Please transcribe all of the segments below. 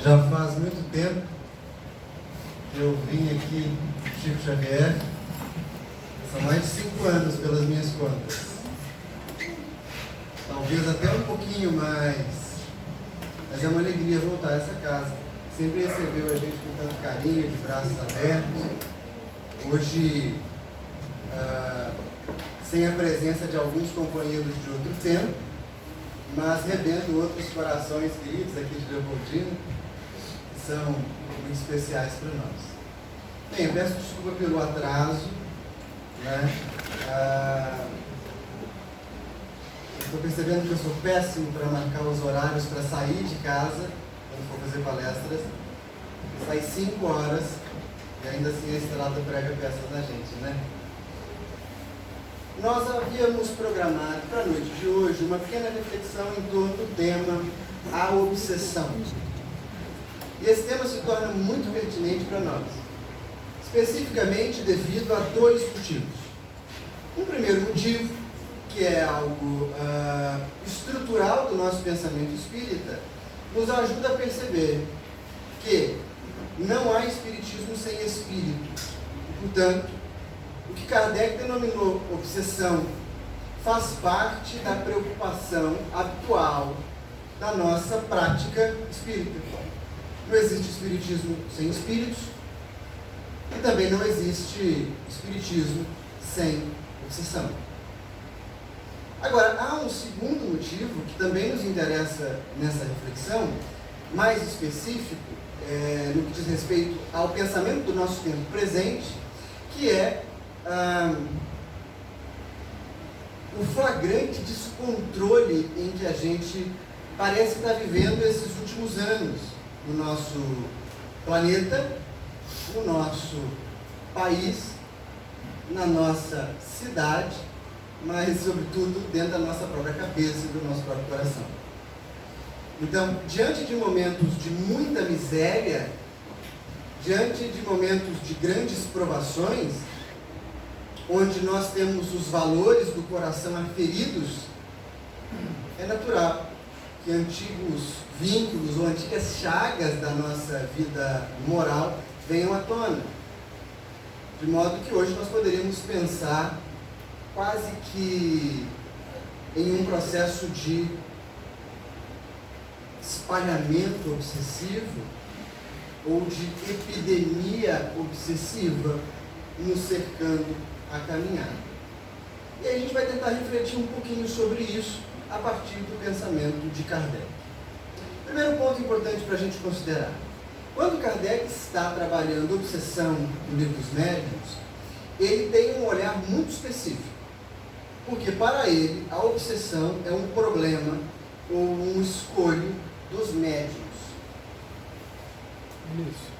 Já faz muito tempo que eu vim aqui, Chico Xavier. São mais de 5 anos pelas minhas contas. Talvez até um pouquinho mais. Mas é uma alegria voltar a essa casa. Sempre recebeu a gente com tanto carinho, de braços abertos. Hoje, sem a presença de alguns companheiros de outro tempo, mas revendo outros corações queridos aqui de Leopoldina, que são muito especiais para nós. Bem, eu peço desculpa pelo atraso, né? Estou percebendo que eu sou péssimo para marcar os horários para sair de casa, quando for fazer palestras. Sai 5 horas e ainda assim a estrada prega peças na gente, né? Nós havíamos programado para a noite de hoje uma pequena reflexão em torno do tema a obsessão. E esse tema se torna muito pertinente para nós, especificamente devido a 2 motivos. Um primeiro motivo, que é algo estrutural do nosso pensamento espírita, nos ajuda a perceber que não há espiritismo sem espírito. Portanto, o que Kardec denominou obsessão faz parte da preocupação habitual da nossa prática espírita. Não existe espiritismo sem espíritos e também não existe espiritismo sem obsessão. Agora, há um segundo motivo que também nos interessa nessa reflexão, mais específico, no que diz respeito ao pensamento do nosso tempo presente, que é o flagrante descontrole em que a gente parece estar vivendo esses últimos anos no nosso planeta, no nosso país, na nossa cidade, mas sobretudo dentro da nossa própria cabeça e do nosso próprio coração. Então, diante de momentos de muita miséria, diante de momentos de grandes provações, onde nós temos os valores do coração aferidos, é natural que antigos vínculos ou antigas chagas da nossa vida moral venham à tona. De modo que hoje nós poderíamos pensar quase que em um processo de espalhamento obsessivo ou de epidemia obsessiva nos cercando a caminhada. E aí a gente vai tentar refletir um pouquinho sobre isso a partir do pensamento de Kardec. Primeiro ponto importante para a gente considerar. Quando Kardec está trabalhando obsessão no Livro dos Médiuns, ele tem um olhar muito específico. Porque para ele, a obsessão é um problema ou um escolho dos médiuns. Isso.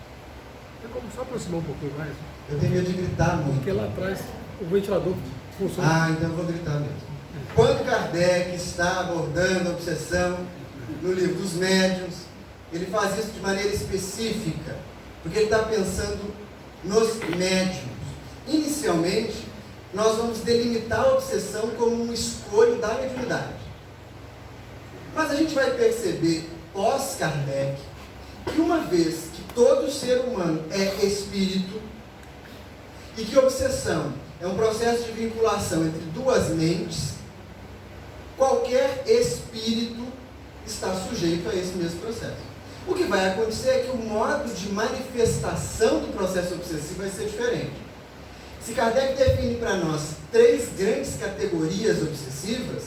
Tem como só aproximar um pouquinho mais? Eu tenho medo de gritar muito. Porque lá atrás o ventilador funciona. Então eu vou gritar mesmo. Quando Kardec está abordando a obsessão no Livro dos Médiuns, ele faz isso de maneira específica, porque ele está pensando nos médiuns. Inicialmente, nós vamos delimitar a obsessão como um escolho da mediunidade. Mas a gente vai perceber, pós-Kardec, que uma vez que todo ser humano é espírito, e que obsessão é um processo de vinculação entre 2 mentes, qualquer espírito está sujeito a esse mesmo processo. O que vai acontecer é que o modo de manifestação do processo obsessivo vai ser diferente. Se Kardec define para nós 3 grandes categorias obsessivas,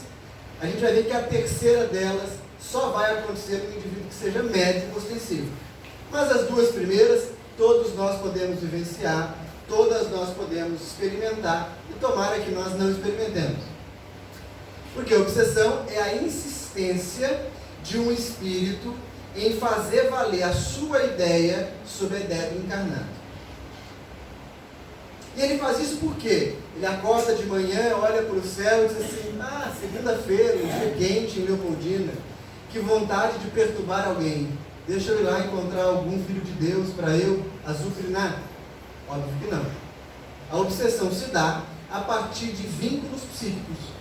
a gente vai ver que a terceira delas só vai acontecer no indivíduo que seja médico ostensivo. Mas as 2 primeiras, todos nós podemos vivenciar, todas nós podemos experimentar, e tomara que nós não experimentemos. Porque a obsessão é a insistência de um espírito em fazer valer a sua ideia sobre a ideia do encarnado. E ele faz isso por quê? Ele acorda de manhã, olha para o céu e diz assim: segunda-feira, um dia quente em Leopoldina, que vontade de perturbar alguém. Deixa eu ir lá encontrar algum filho de Deus para eu azucrinar. Óbvio que não. A obsessão se dá a partir de vínculos psíquicos.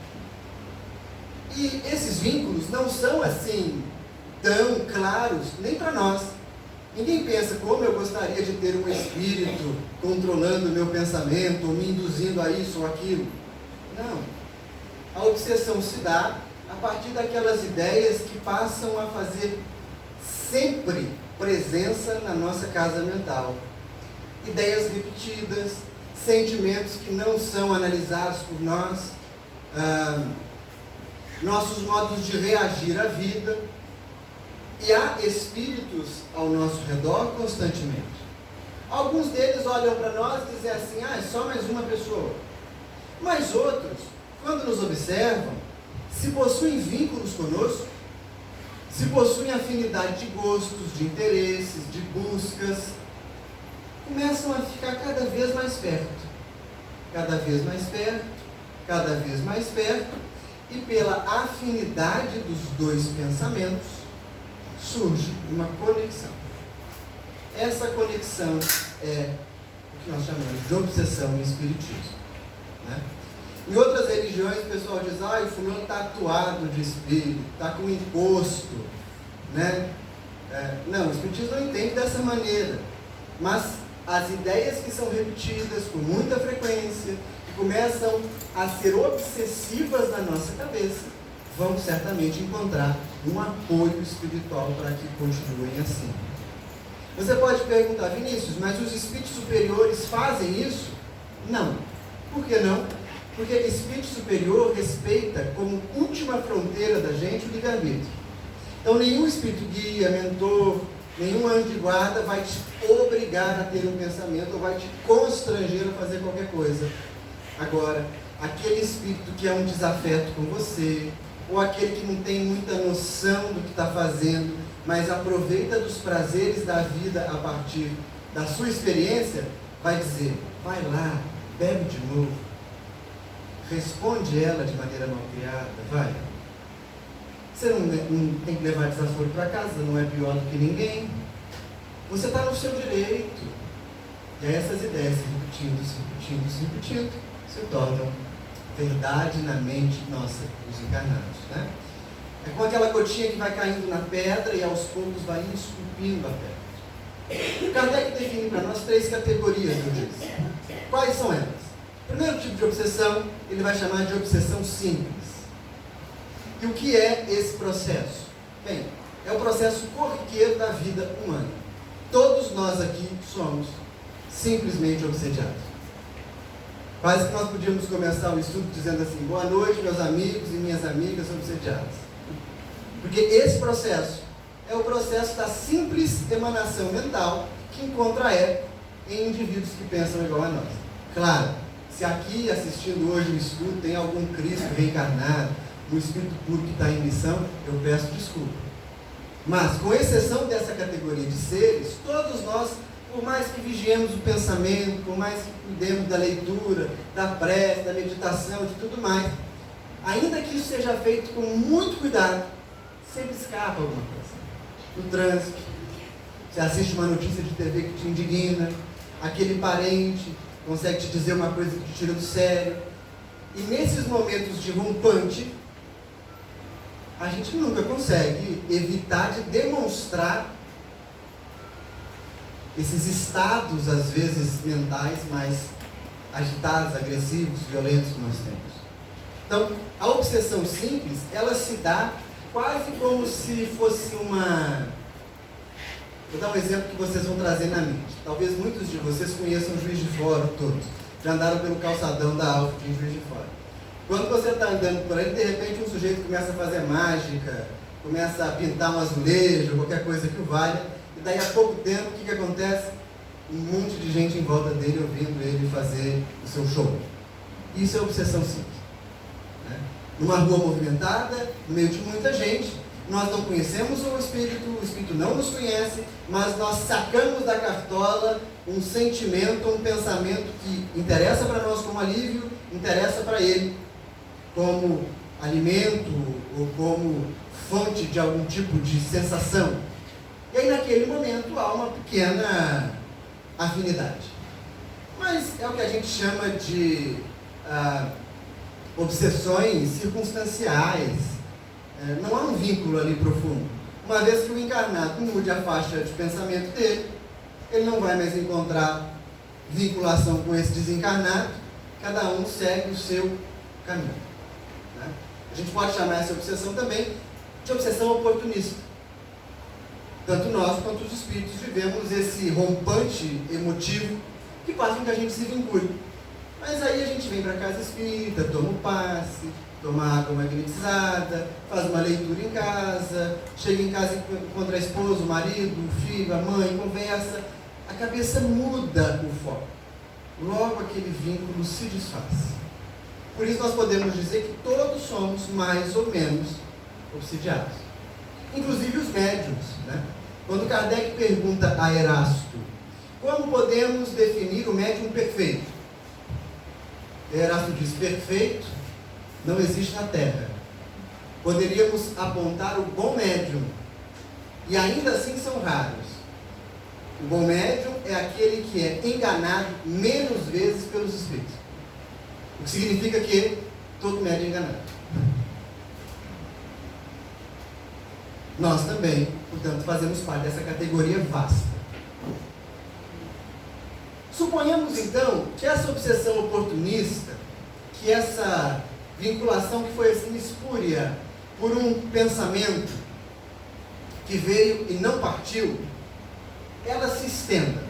E esses vínculos não são assim tão claros nem para nós. Ninguém pensa como eu gostaria de ter um espírito controlando o meu pensamento, ou me induzindo a isso ou aquilo. Não. A obsessão se dá a partir daquelas ideias que passam a fazer sempre presença na nossa casa mental. Ideias repetidas, sentimentos que não são analisados por nós, nossos modos de reagir à vida. E há espíritos ao nosso redor constantemente. Alguns deles olham para nós e dizem assim, é só mais uma pessoa. Mas outros, quando nos observam, se possuem vínculos conosco, se possuem afinidade de gostos, de interesses, de buscas, começam a ficar cada vez mais perto. Cada vez mais perto, cada vez mais perto, e pela afinidade dos dois pensamentos, surge uma conexão. Essa conexão é o que nós chamamos de obsessão e espiritismo. Né? Em outras religiões, o pessoal diz, o fulano está atuado de espírito, está com imposto. Né? Não, o espiritismo não entende dessa maneira. Mas as ideias que são repetidas com muita frequência, que começam a ser obsessivas na nossa cabeça, vão certamente encontrar um apoio espiritual para que continuem assim. Você pode perguntar, Vinícius, mas os espíritos superiores fazem isso? Não. Por que não? Porque o espírito superior respeita como última fronteira da gente o livre-arbítrio. Então nenhum espírito guia, mentor, nenhum anjo de guarda vai te obrigar a ter um pensamento ou vai te constranger a fazer qualquer coisa. Agora, aquele espírito que é um desafeto com você, ou aquele que não tem muita noção do que está fazendo, mas aproveita dos prazeres da vida a partir da sua experiência, vai dizer, vai lá, bebe de novo, responde ela de maneira mal criada, vai. Você não tem que levar desaforo para casa, não é pior do que ninguém. Você está no seu direito. E aí essas ideias se repetindo, se tornam verdade na mente nossa, dos encarnados. Né? É como aquela gotinha que vai caindo na pedra e aos poucos vai esculpindo a pedra. Kardec define para nós 3 categorias, eu disse. Quais são elas? O primeiro tipo de obsessão, ele vai chamar de obsessão simples. E o que é esse processo? Bem, é o processo corriqueiro da vida humana. Todos nós aqui somos simplesmente obsediados. Quase que nós podíamos começar o estudo dizendo assim, boa noite meus amigos e minhas amigas obsediadas. Porque esse processo é o processo da simples emanação mental que encontra eco em indivíduos que pensam igual a nós. Claro, se aqui assistindo hoje o estudo tem algum Cristo reencarnado, um espírito puro que está em missão, eu peço desculpa. Mas, com exceção dessa categoria de seres, todos nós, por mais que vigiemos o pensamento, por mais que cuidemos da leitura, da prece, da meditação, de tudo mais, ainda que isso seja feito com muito cuidado, sempre escapa alguma coisa. No trânsito, você assiste uma notícia de TV que te indigna, aquele parente consegue te dizer uma coisa que te tira do sério, e nesses momentos de rompante, a gente nunca consegue evitar de demonstrar esses estados, às vezes, mentais mais agitados, agressivos, violentos que nós temos. Então, a obsessão simples, ela se dá quase como se fosse uma... Vou dar um exemplo que vocês vão trazer na mente. Talvez muitos de vocês conheçam Juiz de Fora, todos. Já andaram pelo calçadão da Alfa em Juiz de Fora. Quando você está andando por aí, de repente um sujeito começa a fazer mágica, começa a pintar um azulejo, qualquer coisa que o valha, e daí a pouco tempo, o que acontece? Um monte de gente em volta dele ouvindo ele fazer o seu show. Isso é obsessão simples. Né? Numa rua movimentada, no meio de muita gente, nós não conhecemos o espírito não nos conhece, mas nós sacamos da cartola um sentimento, um pensamento que interessa para nós como alívio, interessa para ele como alimento ou como fonte de algum tipo de sensação. E aí naquele momento há uma pequena afinidade. Mas é o que a gente chama de obsessões circunstanciais. Não há um vínculo ali profundo. Uma vez que o encarnado mude a faixa de pensamento dele, ele não vai mais encontrar vinculação com esse desencarnado, cada um segue o seu caminho. Né? A gente pode chamar essa obsessão também de obsessão oportunista. Tanto nós quanto os espíritos vivemos esse rompante emotivo que faz com que a gente se vincule. Mas aí a gente vem para a casa espírita, toma o passe, toma água magnetizada, faz uma leitura em casa, chega em casa e encontra a esposa, o marido, o filho, a mãe, conversa, a cabeça muda o foco. Logo aquele vínculo se desfaz. Por isso nós podemos dizer que todos somos mais ou menos obsidiados. Inclusive os médiuns, né? Quando Kardec pergunta a Erasto, como podemos definir o médium perfeito? Erasto diz, perfeito não existe na Terra. Poderíamos apontar o bom médium, e ainda assim são raros. O bom médium é aquele que é enganado menos vezes pelos espíritos. O que significa que todo médium é enganado. Nós também, portanto, fazemos parte dessa categoria vasta. Suponhamos então que essa obsessão oportunista, que essa vinculação que foi assim espúria por um pensamento que veio e não partiu, ela se estenda.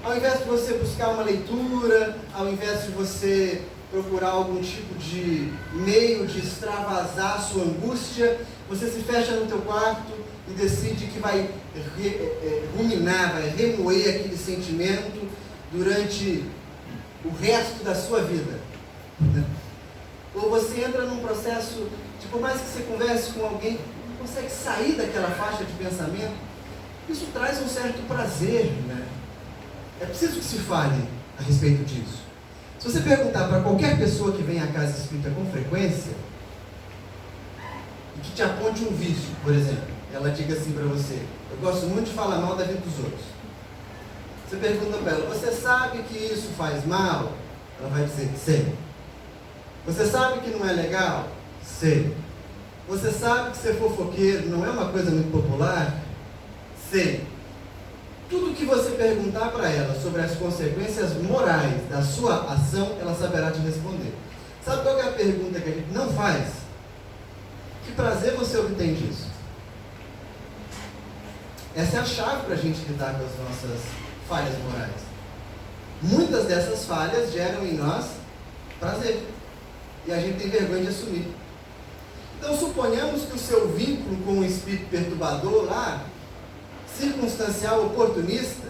Ao invés de você buscar uma leitura, ao invés de você procurar algum tipo de meio de extravasar a sua angústia, você se fecha no teu quarto e decide que vai ruminar, vai remoer aquele sentimento durante o resto da sua vida. Ou você entra num processo de, por mais que você converse com alguém, não consegue sair daquela faixa de pensamento. Isso traz um certo prazer, né? É preciso que se fale a respeito disso. Se você perguntar para qualquer pessoa que vem à casa espírita com frequência e que te aponte um vício, por exemplo, ela diga assim para você, eu gosto muito de falar mal da vida dos outros. Você pergunta para ela, você sabe que isso faz mal? Ela vai dizer, sei. Você sabe que não é legal? Sei. Você sabe que ser fofoqueiro não é uma coisa muito popular? Sei. Tudo que você perguntar para ela sobre as consequências morais da sua ação, ela saberá te responder. Sabe qual é a pergunta que a gente não faz? Que prazer você obtém disso? Essa é a chave para a gente lidar com as nossas falhas morais. Muitas dessas falhas geram em nós prazer. E a gente tem vergonha de assumir. Então suponhamos que o seu vínculo com o espírito perturbador lá, circunstancial, oportunista,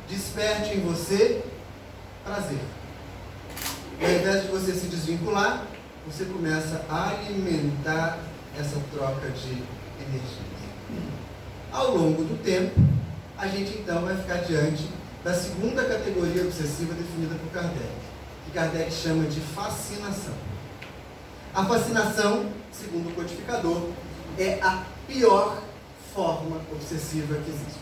desperte em você prazer. E ao invés de você se desvincular, você começa a alimentar essa troca de energias. Ao longo do tempo, a gente então vai ficar diante da segunda categoria obsessiva definida por Kardec, que Kardec chama de fascinação. A fascinação, segundo o codificador, é a pior forma obsessiva que existe.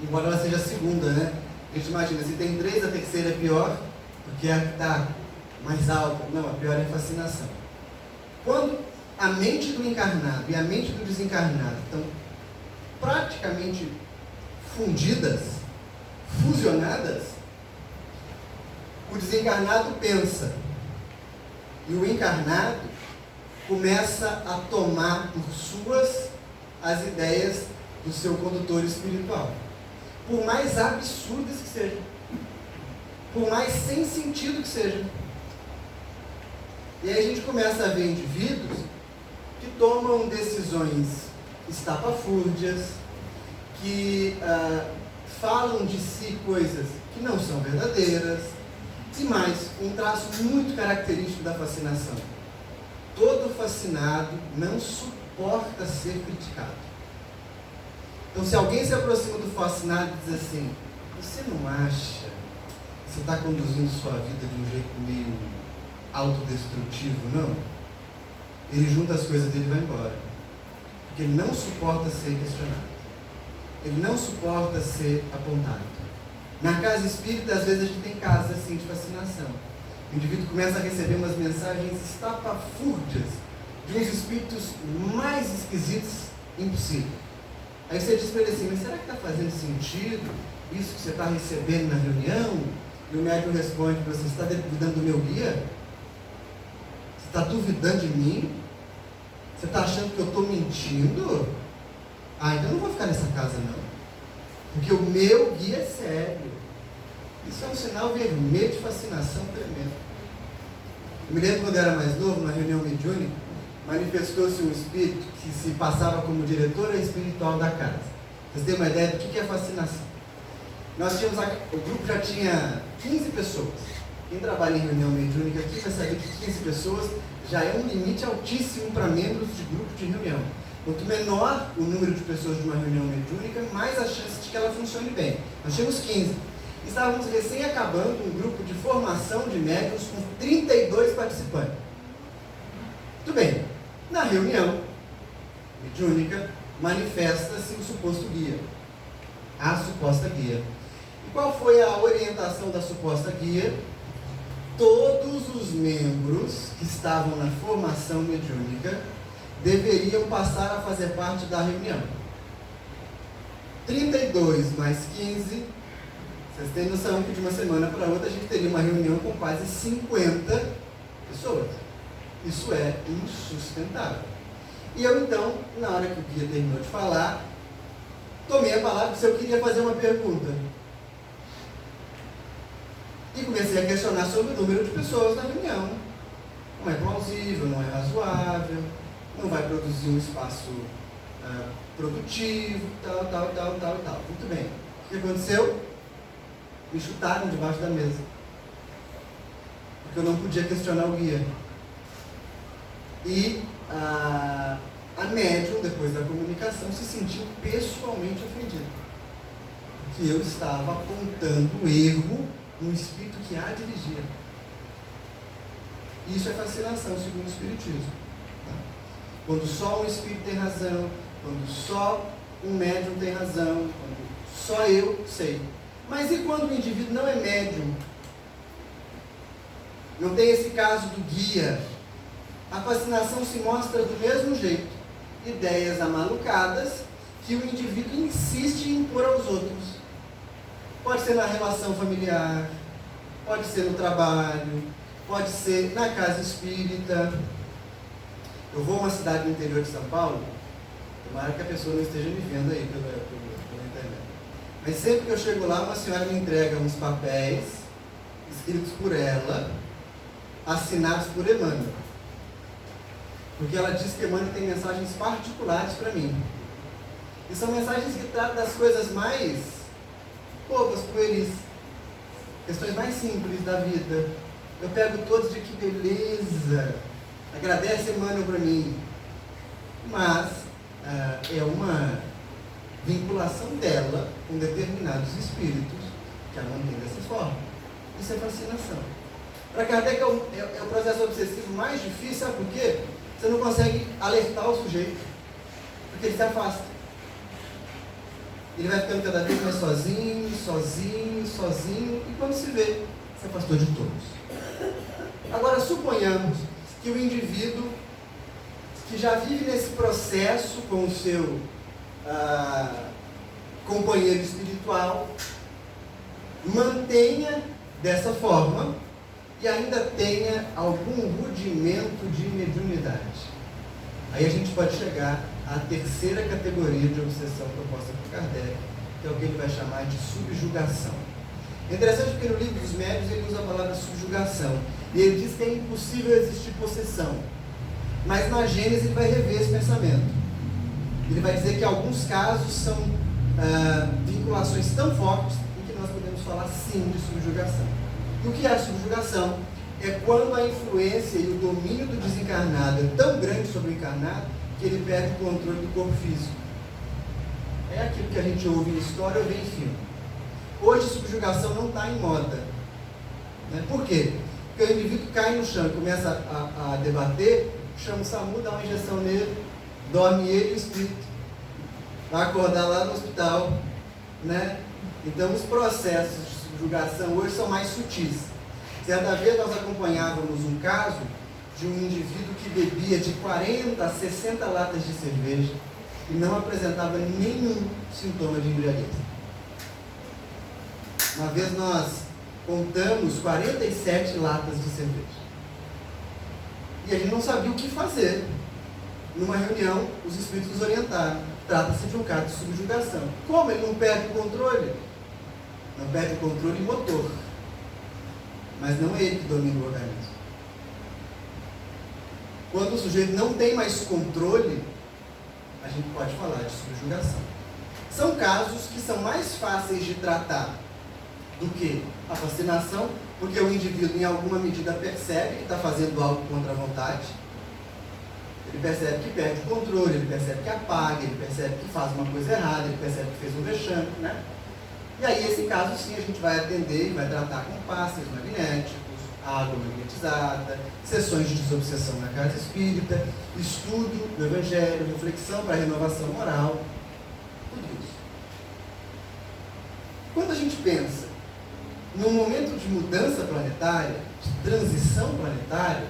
Embora ela seja a segunda, né? A gente imagina, se tem 3, a terceira é pior, porque é a que está mais alta. Não, a pior é a fascinação. Quando a mente do encarnado e a mente do desencarnado estão praticamente fundidas, fusionadas, o desencarnado pensa e o encarnado começa a tomar por suas as ideias do seu condutor espiritual. Por mais absurdas que sejam, por mais sem sentido que sejam. E aí a gente começa a ver indivíduos que tomam decisões estapafúrdias, que falam de si coisas que não são verdadeiras, e mais, um traço muito característico da fascinação. Todo fascinado não suporta ser criticado. Então, se alguém se aproxima do fascinado e diz assim, você não acha que você está conduzindo sua vida de um jeito meio autodestrutivo, não? Ele junta as coisas dele e vai embora. Porque ele não suporta ser questionado. Ele não suporta ser apontado. Na casa espírita, às vezes a gente tem casos assim de fascinação. O indivíduo começa a receber umas mensagens estapafúrdias de uns espíritos mais esquisitos impossível. Aí você diz para ele assim, mas será que está fazendo sentido isso que você está recebendo na reunião? E o médium responde para você está duvidando do meu guia? Você está duvidando de mim? Você está achando que eu estou mentindo? Ah, então eu não vou ficar nessa casa não. Porque o meu guia é sério. Isso é um sinal vermelho de fascinação tremendo. Eu me lembro quando eu era mais novo, na reunião mediúnica, manifestou-se um espírito que se passava como diretora espiritual da casa. Vocês têm uma ideia do que é fascinação? Nós tínhamos, o grupo já tinha 15 pessoas. Quem trabalha em reunião mediúnica aqui vai saber que 15 pessoas já é um limite altíssimo para membros de grupo de reunião. Quanto menor o número de pessoas de uma reunião mediúnica, mais a chance de que ela funcione bem. Nós tínhamos 15. Estávamos recém acabando um grupo de formação de médiuns com 32 participantes. Muito bem. Na reunião mediúnica, manifesta-se o suposto guia. A suposta guia. E qual foi a orientação da suposta guia? Todos os membros que estavam na formação mediúnica deveriam passar a fazer parte da reunião. 32 mais 15, vocês têm noção que de uma semana para outra a gente teria uma reunião com quase 50 pessoas. Isso é insustentável. E eu então, na hora que o guia terminou de falar, tomei a palavra se eu queria fazer uma pergunta. E comecei a questionar sobre o número de pessoas na reunião. Não é plausível, não é razoável, não vai produzir um espaço produtivo, tal. Muito bem. O que aconteceu? Me chutaram debaixo da mesa. Porque eu não podia questionar o guia. E a médium, depois da comunicação, se sentiu pessoalmente ofendida. Porque eu estava apontando erro no espírito que a dirigia. Isso é fascinação, segundo o Espiritismo. Tá? Quando só um espírito tem razão, quando só um médium tem razão, quando só eu sei. Mas e quando o indivíduo não é médium? Não tem esse caso do guia? A fascinação se mostra do mesmo jeito. Ideias amalucadas que o indivíduo insiste em impor aos outros. Pode ser na relação familiar, pode ser no trabalho, pode ser na casa espírita. Eu vou a uma cidade no interior de São Paulo, tomara que a pessoa não esteja me vendo aí pela internet. Mas sempre que eu chego lá, uma senhora me entrega uns papéis escritos por ela, assinados por Emmanuel. Porque ela diz que Emmanuel tem mensagens particulares para mim. E são mensagens que tratam das coisas mais bobas, pueris, questões mais simples da vida. Eu pego todos de que beleza, agradece Emmanuel para mim. Mas é uma vinculação dela com determinados espíritos que a mantém dessa forma. Isso é fascinação. Para Kardec é o processo obsessivo mais difícil, sabe por quê? Você não consegue alertar o sujeito, porque ele se afasta. Ele vai ficando cada vez mais sozinho, e quando se vê, se afastou de todos. Agora, suponhamos que o indivíduo que já vive nesse processo com o seu companheiro espiritual, mantenha dessa forma e ainda tenha algum rudimento de mediunidade. Aí a gente pode chegar à terceira categoria de obsessão proposta por Kardec, que é o que ele vai chamar de subjugação. É interessante porque no livro dos médiuns ele usa a palavra subjugação, e ele diz que é impossível existir possessão. Mas na Gênesis ele vai rever esse pensamento. Ele vai dizer que alguns casos são vinculações tão fortes em que nós podemos falar sim de subjugação. E o que é a subjugação? É quando a influência e o domínio do desencarnado é tão grande sobre o encarnado que ele perde o controle do corpo físico. É aquilo que a gente ouve em história ou vê em filme. Hoje subjugação não está em moda. Né? Por quê? Porque o indivíduo cai no chão e começa a debater, chama o SAMU, dá uma injeção nele, dorme ele e o espírito. Vai acordar lá no hospital. Né? Então os processos de subjugação hoje são mais sutis. Certa vez nós acompanhávamos um caso de um indivíduo que bebia de 40 a 60 latas de cerveja e não apresentava nenhum sintoma de embriaguez. Uma vez nós contamos 47 latas de cerveja. E a gente não sabia o que fazer. Numa reunião, os espíritos nos orientaram. Trata-se de um caso de subjugação. Como ele não perde o controle? Não perde o controle motor. Mas não é ele que domina o organismo. Quando o sujeito não tem mais controle, a gente pode falar de subjugação. São casos que são mais fáceis de tratar do que a fascinação, porque o indivíduo em alguma medida percebe que está fazendo algo contra a vontade, ele percebe que perde o controle, ele percebe que apaga, ele percebe que faz uma coisa errada, ele percebe que fez um vexame, né? E aí esse caso sim a gente vai atender e vai tratar com passes magnéticos, água magnetizada, sessões de desobsessão na casa espírita, estudo do evangelho, reflexão para renovação moral, tudo isso. Quando a gente pensa num momento de mudança planetária, de transição planetária,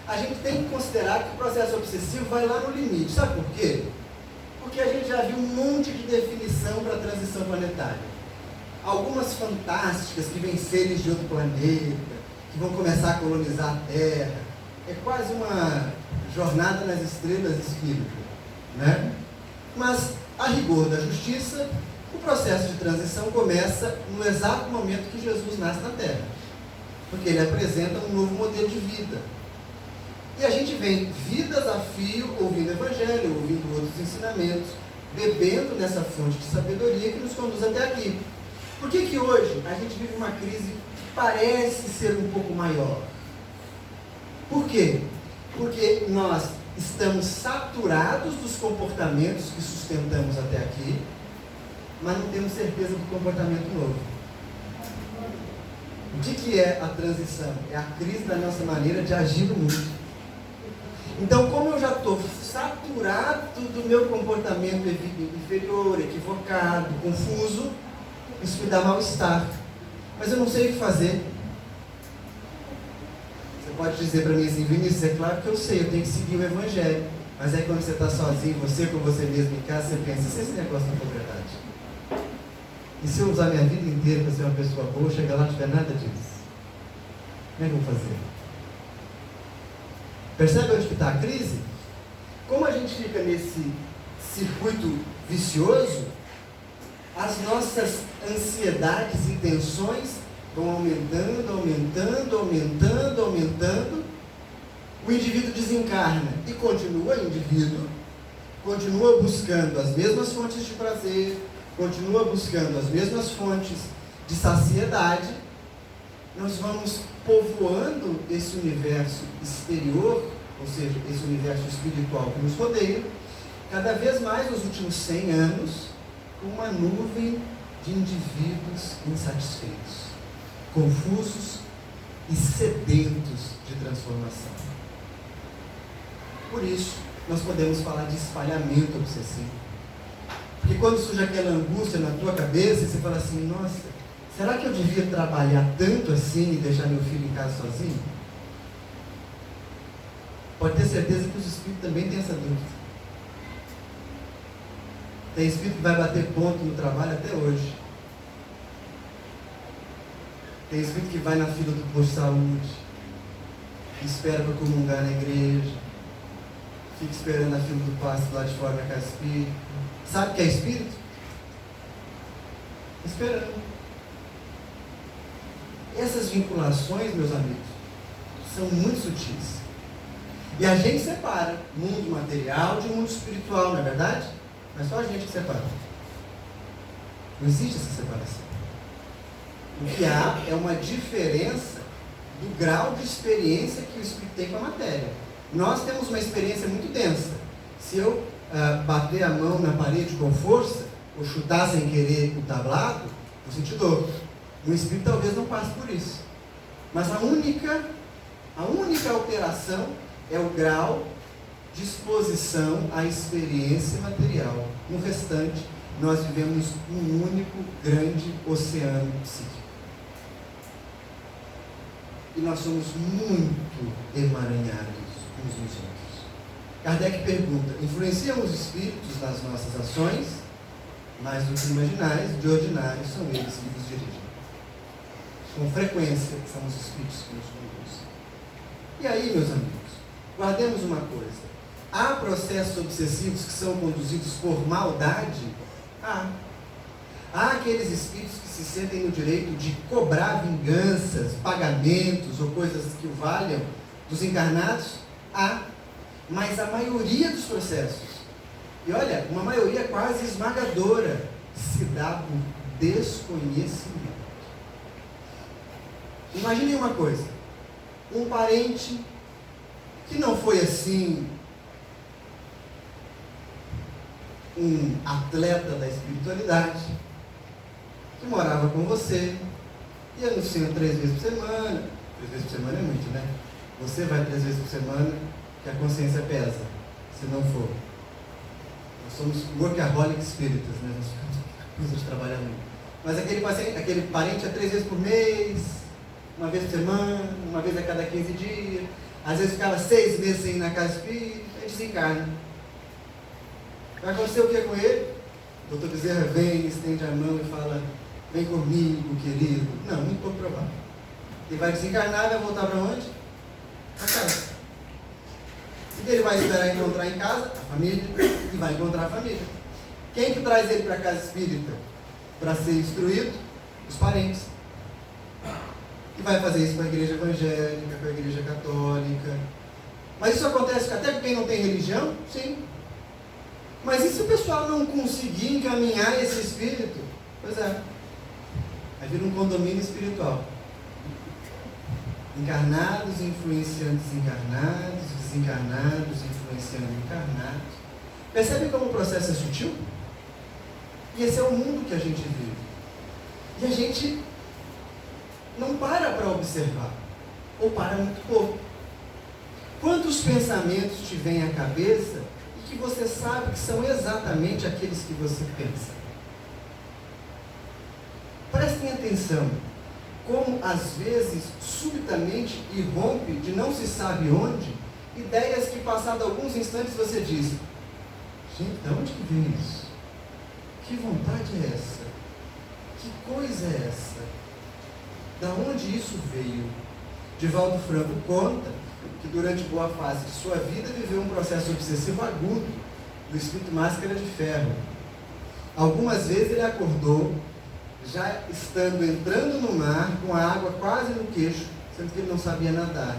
a gente tem que considerar que o processo obsessivo vai lá no limite. Sabe por quê? Porque a gente já viu um monte de definição para a transição planetária. Algumas fantásticas que vêm seres de outro planeta, que vão começar a colonizar a Terra. É quase uma jornada nas estrelas espírita, né? Mas, a rigor da justiça, o processo de transição começa no exato momento que Jesus nasce na Terra. Porque ele apresenta um novo modelo de vida. E a gente vem vidas a fio, ouvindo o Evangelho, ouvindo outros ensinamentos, bebendo nessa fonte de sabedoria que nos conduz até aqui. Por que que hoje a gente vive uma crise que parece ser um pouco maior? Por quê? Porque nós estamos saturados dos comportamentos que sustentamos até aqui, mas não temos certeza do comportamento novo. O que é a transição? É a crise da nossa maneira de agir no mundo. Então, como eu já estou saturado do meu comportamento inferior, equivocado, confuso, isso me dá mal-estar. Mas eu não sei o que fazer. Você pode dizer para mim assim, Vinícius, é claro que eu sei, eu tenho que seguir o Evangelho. Mas aí quando você está sozinho, você com você mesmo em casa, você pensa, se esse negócio não for verdade? E se eu usar minha vida inteira para ser uma pessoa boa, chegar lá e não tiver nada disso? Como é que eu vou fazer? Percebe onde está a crise? Como a gente fica nesse circuito vicioso, as nossas ansiedades e tensões vão aumentando. O indivíduo desencarna e continua indivíduo, continua buscando as mesmas fontes de prazer, continua buscando as mesmas fontes de saciedade. Nós vamos povoando esse universo exterior, ou seja, esse universo espiritual que nos rodeia, cada vez mais nos últimos 100 anos, com uma nuvem de indivíduos insatisfeitos, confusos e sedentos de transformação. Por isso, nós podemos falar de espalhamento obsessivo. Porque quando surge aquela angústia na tua cabeça, você fala assim, nossa, será que eu devia trabalhar tanto assim e deixar meu filho em casa sozinho? Pode ter certeza que os espíritos também têm essa dúvida. Tem espírito que vai bater ponto no trabalho até hoje. Tem espírito que vai na fila do posto de saúde, espera para comungar na igreja, fica esperando a fila do passe lá de fora na casa espírita. Sabe o que é espírito? Esperando. Essas vinculações, meus amigos, são muito sutis. E a gente separa mundo material de mundo espiritual, não é verdade? Mas só a gente que separa. Não existe essa separação. O que há é uma diferença do grau de experiência que o espírito tem com a matéria. Nós temos uma experiência muito densa. Se eu bater a mão na parede com força, ou chutar sem querer o tablado, vou sentir dor. O espírito talvez não passe por isso. Mas a única alteração é o grau de exposição à experiência material. No restante, nós vivemos um único grande oceano psíquico. E nós somos muito emaranhados. Kardec pergunta: influenciam os espíritos nas nossas ações? Mais do que imaginais, de ordinário são eles que nos dirigem. Com frequência são os espíritos que nos conduzem. E aí, meus amigos, guardemos uma coisa: há processos obsessivos que são conduzidos por maldade? Há aqueles espíritos que se sentem no direito de cobrar vinganças, pagamentos ou coisas que o valham dos encarnados? Há. Mas a maioria dos processos, e olha, uma maioria quase esmagadora, se dá por desconhecimento. Imaginem uma coisa: um parente que não foi assim um atleta da espiritualidade, que morava com você, ia no centro 3 vezes por semana. 3 vezes por semana é muito, né? Você vai 3 vezes por semana, que a consciência pesa, se não for. Nós somos workaholic espíritas, né? Nós ficamos de trabalhar muito. Mas aquele parente é 3 vezes por mês, 1 vez por semana, 1 vez a cada 15 dias, às vezes ficava 6 meses sem ir na casa espírita, aí desencarna. Vai acontecer o que com ele? O doutor Bezerra vem, estende a mão e fala: vem comigo, querido. Não, muito pouco provável. Ele vai desencarnar, vai voltar para onde? Para casa. E ele vai esperar encontrar em casa a família, e vai encontrar a família. Quem que traz ele para a casa espírita para ser instruído? Os parentes. E vai fazer isso com a igreja evangélica, com a igreja católica. Mas isso acontece até com quem não tem religião? Sim. Mas e se o pessoal não conseguir encaminhar esse espírito? Pois é. Aí vira um condomínio espiritual. Encarnados influenciando desencarnados, desencarnados influenciando encarnados. Percebe como o processo é sutil? E esse é o mundo que a gente vive. E a gente não para observar, ou para muito pouco. Quantos pensamentos te vêm à cabeça e que você sabe que são exatamente aqueles que você pensa? Prestem atenção, como às vezes, subitamente irrompe de não se sabe onde, ideias que passado alguns instantes você diz: gente, de onde que veio isso? Que vontade é essa? Que coisa é essa? Da onde isso veio? Divaldo Franco conta que durante boa fase de sua vida viveu um processo obsessivo agudo do espírito máscara de ferro. Algumas vezes ele acordou já entrando no mar com a água quase no queixo, sendo que ele não sabia nadar.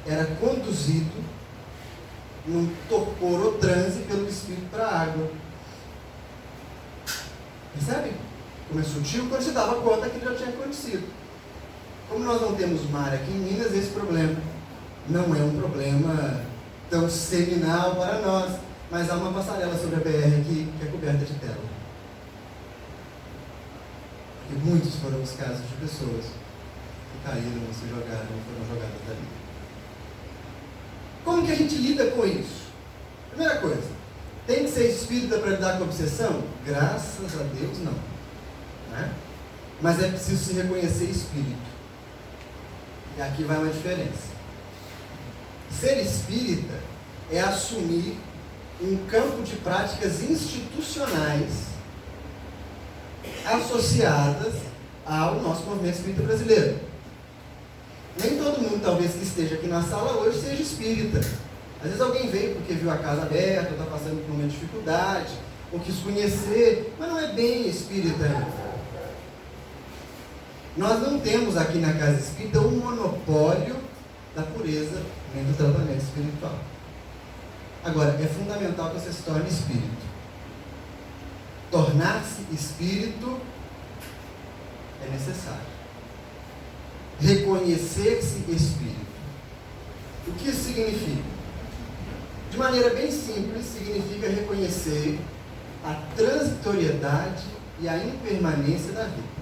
Era conduzido num torpor ou transe pelo espírito para a água. Percebe? Como é sutil, quando se dava conta que já tinha acontecido. Como nós não temos mar aqui em Minas, esse problema não é um problema tão seminal para nós, mas há uma passarela sobre a BR aqui que é coberta de tela. E muitos foram os casos de pessoas que caíram, se jogaram, foram jogadas dali. Como que a gente lida com isso? Primeira coisa, tem que ser espírita para lidar com obsessão? Graças a Deus, não. Né? Mas é preciso se reconhecer espírito. E aqui vai uma diferença. Ser espírita é assumir um campo de práticas institucionais associadas ao nosso movimento espírita brasileiro. Nem todo mundo, talvez, que esteja aqui na sala hoje, seja espírita. Às vezes alguém veio porque viu a casa aberta, ou está passando por uma dificuldade, ou quis conhecer, mas não é bem espírita ainda. Nós não temos aqui na casa espírita um monopólio da pureza nem do tratamento espiritual. Agora, é fundamental que você se torne espírito. Tornar-se espírito é necessário. Reconhecer-se espírito. O que isso significa? De maneira bem simples, significa reconhecer a transitoriedade e a impermanência da vida.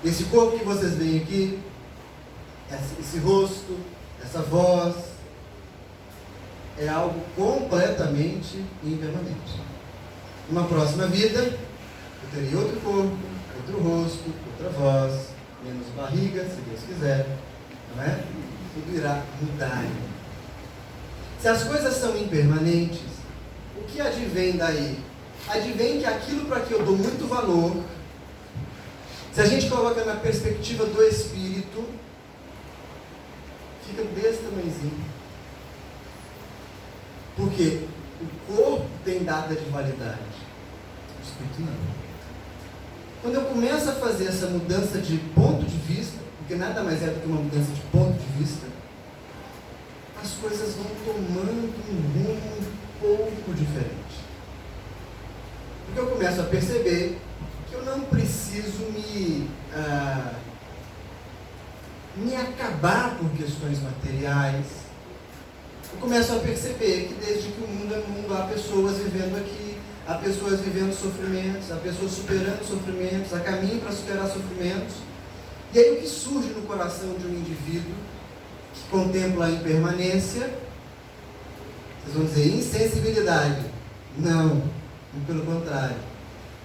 Esse corpo que vocês veem aqui, esse rosto, essa voz, é algo completamente impermanente. Numa próxima vida, eu terei outro corpo, outro rosto, outra voz, menos barriga, se Deus quiser, não é? Tudo irá mudar. Se as coisas são impermanentes, o que advém daí? Advém que aquilo para que eu dou muito valor, se a gente coloca na perspectiva do Espírito, fica desse tamanhozinho. Porque o corpo tem data de validade, o Espírito não. Quando eu começo a fazer essa mudança de ponto de vista, porque nada mais é do que uma mudança de ponto de vista, as coisas vão tomando um rumo um pouco diferente. Porque eu começo a perceber que eu não preciso me acabar por questões materiais. Eu começo a perceber que desde que o mundo é mundo, há pessoas vivendo aqui, há pessoas vivendo sofrimentos, há pessoas superando sofrimentos, há caminho para superar sofrimentos. E aí o que surge no coração de um indivíduo que contempla a impermanência? Vocês vão dizer, insensibilidade. Não, pelo contrário.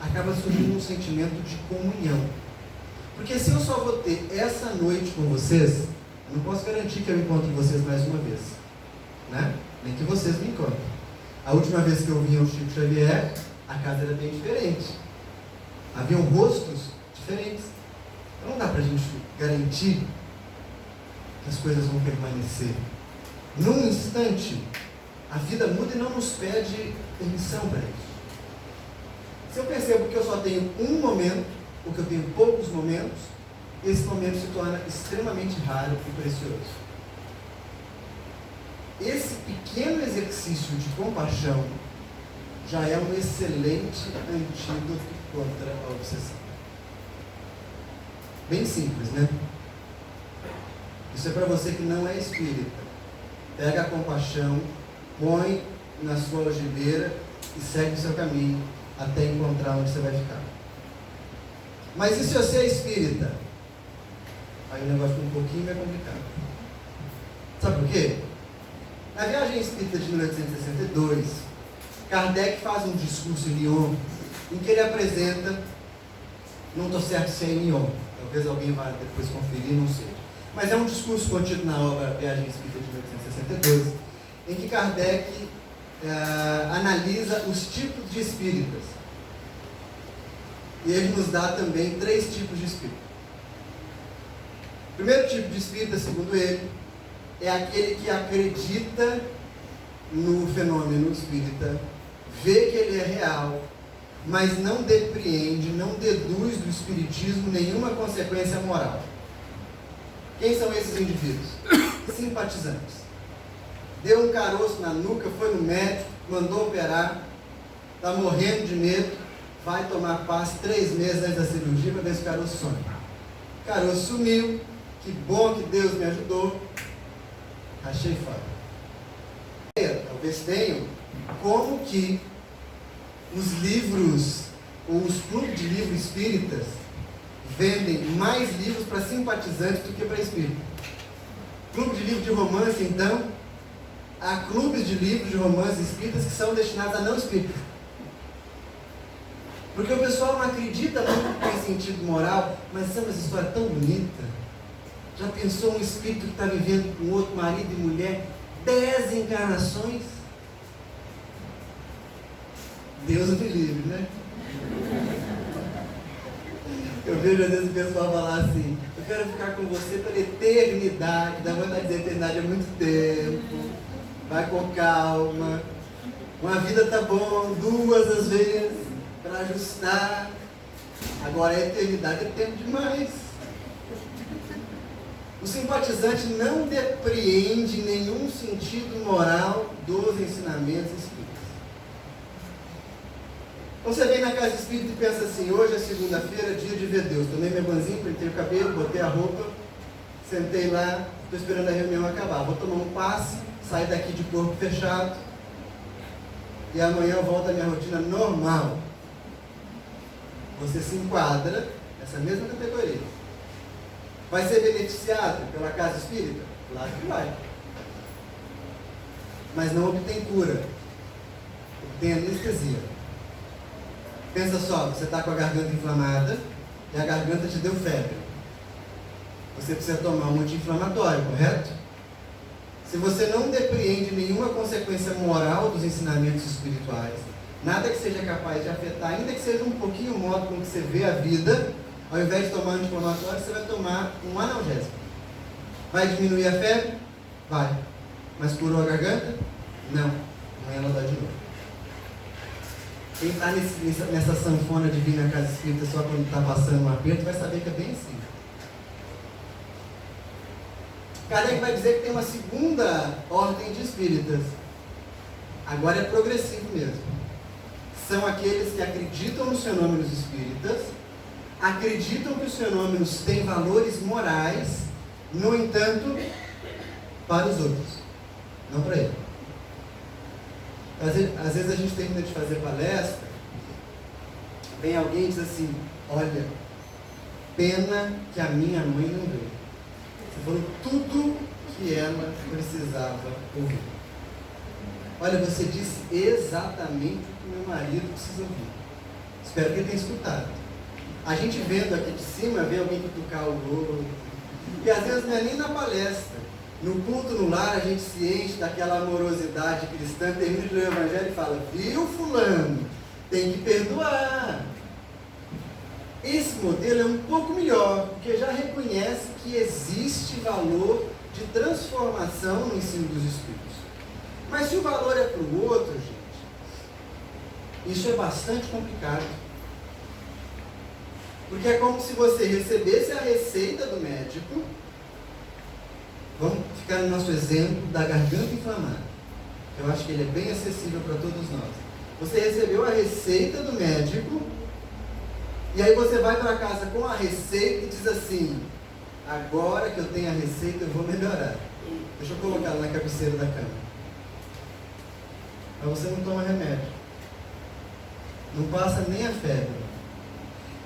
Acaba surgindo um sentimento de comunhão. Porque se eu só vou ter essa noite com vocês, eu não posso garantir que eu encontre vocês mais uma vez, né? Nem que vocês me encontrem. A última vez que eu vim ao Chico Xavier, a casa era bem diferente. Haviam rostos diferentes. Então não dá para a gente garantir que as coisas vão permanecer. Num instante, a vida muda e não nos pede permissão para isso. Se eu percebo que eu só tenho um momento, ou que eu tenho poucos momentos, esse momento se torna extremamente raro e precioso. Esse pequeno exercício de compaixão já é um excelente antídoto contra a obsessão. Bem simples, né? Isso é para você que não é espírita. Pega a compaixão, põe na sua algibeira e segue o seu caminho até encontrar onde você vai ficar. Mas e se você é espírita? Aí o negócio fica um pouquinho mais complicado. Sabe por quê? Na viagem espírita de 1862, Kardec faz um discurso em Lyon, em que ele apresenta, não estou certo se é em Lyon, talvez alguém vá depois conferir, não sei. Mas é um discurso contido na obra Viagem Espírita de 1862, em que Kardec analisa os tipos de espíritas. E ele nos dá também 3 tipos de espírito. O primeiro tipo de espírita, segundo ele, é aquele que acredita no fenômeno espírita, vê que ele é real, mas não depreende, não deduz do espiritismo nenhuma consequência moral. Quem são esses indivíduos? Simpatizantes. Deu um caroço na nuca, foi no médico, mandou operar, está morrendo de medo, vai tomar passe 3 meses antes da cirurgia para ver se o caroço some. O caroço sumiu, que bom que Deus me ajudou, achei fora. Talvez tenham como que os livros, ou os clubes de livros espíritas, vendem mais livros para simpatizantes do que para espíritas. Clube de livro de romance, então, há clubes de livros de romance espíritas que são destinados a não espíritas. Porque o pessoal não acredita muito que tem sentido moral, mas essa história é tão bonita. Já pensou um espírito que está vivendo com outro marido e mulher 10 encarnações? Deus me livre, né? Eu vejo às vezes o pessoal falar assim, eu quero ficar com você pela eternidade, dá vontade de dizer eternidade é muito tempo, vai com calma, uma vida tá bom, 2 às vezes, para ajustar, agora a eternidade é tempo demais. O simpatizante não depreende nenhum sentido moral dos ensinamentos espíritas. Então você vem na casa espírita e pensa assim, hoje é segunda-feira, dia de ver Deus. Tomei meu banzinho, pintei o cabelo, botei a roupa, sentei lá, estou esperando a reunião acabar. Vou tomar um passe, sair daqui de corpo fechado e amanhã eu volto à minha rotina normal. Você se enquadra nessa mesma categoria. Vai ser beneficiado pela casa espírita? Claro que vai. Mas não obtém cura. Obtém anestesia. Pensa só, você está com a garganta inflamada e a garganta te deu febre. Você precisa tomar um anti-inflamatório, correto? se você não depreende nenhuma consequência moral dos ensinamentos espirituais, nada que seja capaz de afetar, ainda que seja um pouquinho o modo como você vê a vida, ao invés de tomar um anti-inflamatório, você vai tomar um analgésico. Vai diminuir a febre? Vai. Mas curou a garganta? Não. Amanhã ela dá de novo. Quem está nessa sanfona de vir na casa espírita só quando está passando um aperto, vai saber que é bem assim. Kardec vai dizer que tem uma segunda ordem de espíritas. Agora é progressivo mesmo. São aqueles que acreditam nos fenômenos espíritas, acreditam que os fenômenos têm valores morais, no entanto, para os outros, não para ele. Às vezes a gente termina de fazer palestra, vem alguém e diz assim: olha, pena que a minha mãe não veio. Você falou tudo que ela precisava ouvir. Olha, você disse exatamente o que meu marido precisa ouvir. Espero que ele tenha escutado. A gente vendo aqui de cima, vê alguém cutucar o outro. E às vezes não é nem na palestra. No culto no lar, a gente se enche daquela amorosidade cristã, termina de ler o Evangelho e fala: viu, fulano, tem que perdoar. Esse modelo é um pouco melhor, porque já reconhece que existe valor de transformação no ensino dos Espíritos. Mas se o valor é para o outro, gente, isso é bastante complicado. Porque é como se você recebesse a receita do médico. Vamos ficar no nosso exemplo da garganta inflamada. Eu acho que ele é bem acessível para todos nós. Você recebeu a receita do médico, e aí você vai para casa com a receita e diz assim: agora que eu tenho a receita, eu vou melhorar. Deixa eu colocar ela na cabeceira da cama. Mas você não toma remédio. Não passa nem a febre.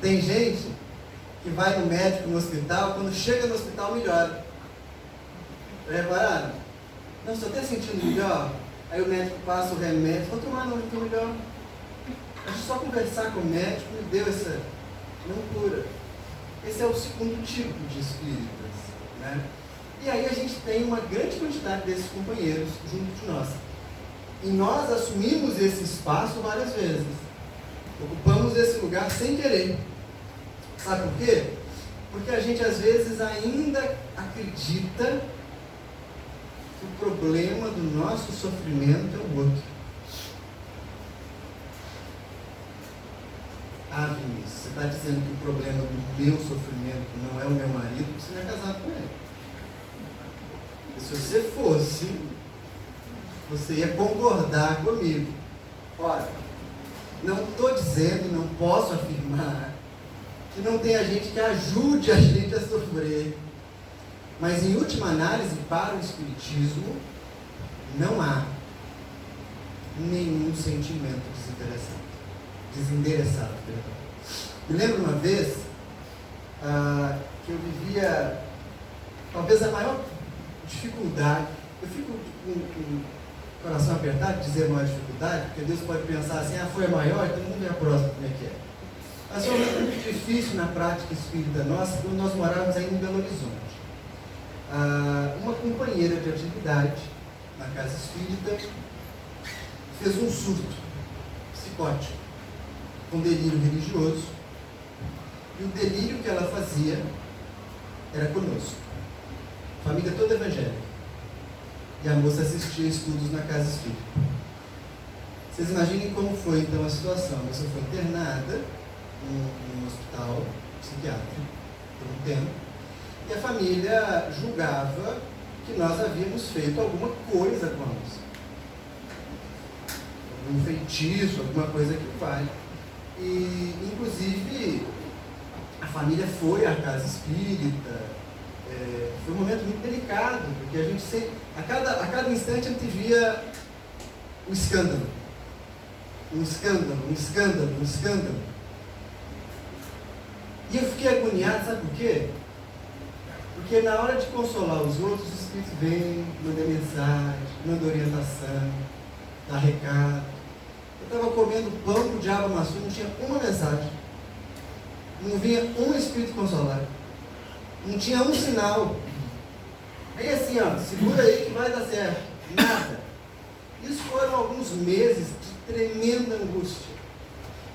Tem gente que vai no médico, no hospital, quando chega no hospital melhora. Repararam? Não, estou até sentindo melhor. Aí o médico passa o remédio. Vou tomar, não estou melhor. Deixa eu só conversar com o médico, me deu essa. Não cura. Esse é o segundo tipo de espíritas, né? E aí a gente tem uma grande quantidade desses companheiros junto de nós. E nós assumimos esse espaço várias vezes. Ocupamos esse lugar sem querer. Sabe por quê? Porque a gente às vezes ainda acredita que o problema do nosso sofrimento é o outro. Ah, Vinícius, você está dizendo que o problema do meu sofrimento não é o meu marido, porque você não é casado com ele. E se você fosse, você ia concordar comigo. Ora, não estou dizendo, não posso afirmar que não tenha gente que ajude a gente a sofrer. Mas, em última análise, para o Espiritismo, não há nenhum sentimento desinteressado. Me lembro uma vez que eu vivia, talvez a maior dificuldade. Eu fico com o coração apertado de dizer maior dificuldade, porque Deus pode pensar assim: foi a maior, então vamos ver a próxima como é que é. Mas foi muito difícil na prática espírita nossa, quando nós morávamos ainda em Belo Horizonte. Uma companheira de atividade na casa espírita fez um surto psicótico, com delírio religioso, e o delírio que ela fazia era conosco, família toda evangélica, e a moça assistia estudos na casa espírita. Vocês imaginem como foi então a situação. A moça foi internada num hospital psiquiátrico por um tempo, e a família julgava que nós havíamos feito alguma coisa com a moça, algum feitiço, alguma coisa que vai. E, inclusive, a família foi à casa espírita. Foi um momento muito delicado, porque a gente sempre, a cada instante a gente via um escândalo. Um escândalo. E eu fiquei agoniado, sabe por quê? Porque na hora de consolar os outros, o Espírito vem, manda mensagem, manda orientação, dá recado. Eu estava comendo pão que o diabo amassou, não tinha uma mensagem. Não vinha um Espírito consolar. Não tinha um sinal. Bem assim, ó, segura aí que vai dar certo. Nada. Isso foram alguns meses de tremenda angústia.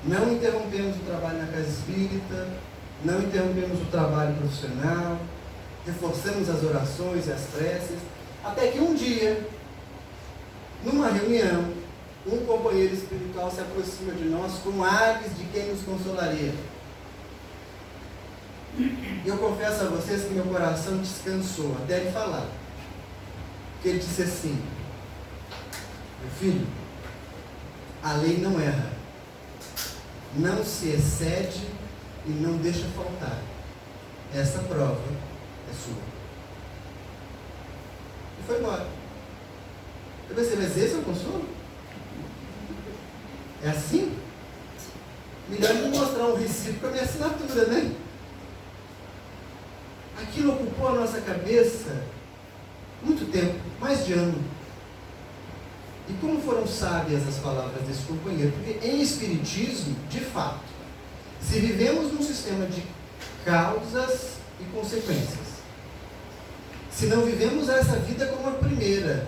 Não interrompemos o trabalho na casa espírita, não interrompemos o trabalho profissional, reforçamos as orações e as preces, até que um dia, numa reunião, um companheiro espiritual se aproxima de nós com ares de quem nos consolaria. E eu confesso a vocês que meu coração descansou até ele falar. Porque ele disse assim: meu filho, a lei não erra, não se excede e não deixa faltar. Essa prova é sua. E foi embora. Eu pensei, mas esse é o consolo? É assim? Melhor me mostrar um recibo com a minha assinatura, né? Aquilo ocupou a nossa cabeça muito tempo, mais de ano. E como foram sábias as palavras desse companheiro? Porque em espiritismo, de fato, se vivemos num sistema de causas e consequências, se não vivemos essa vida como a primeira,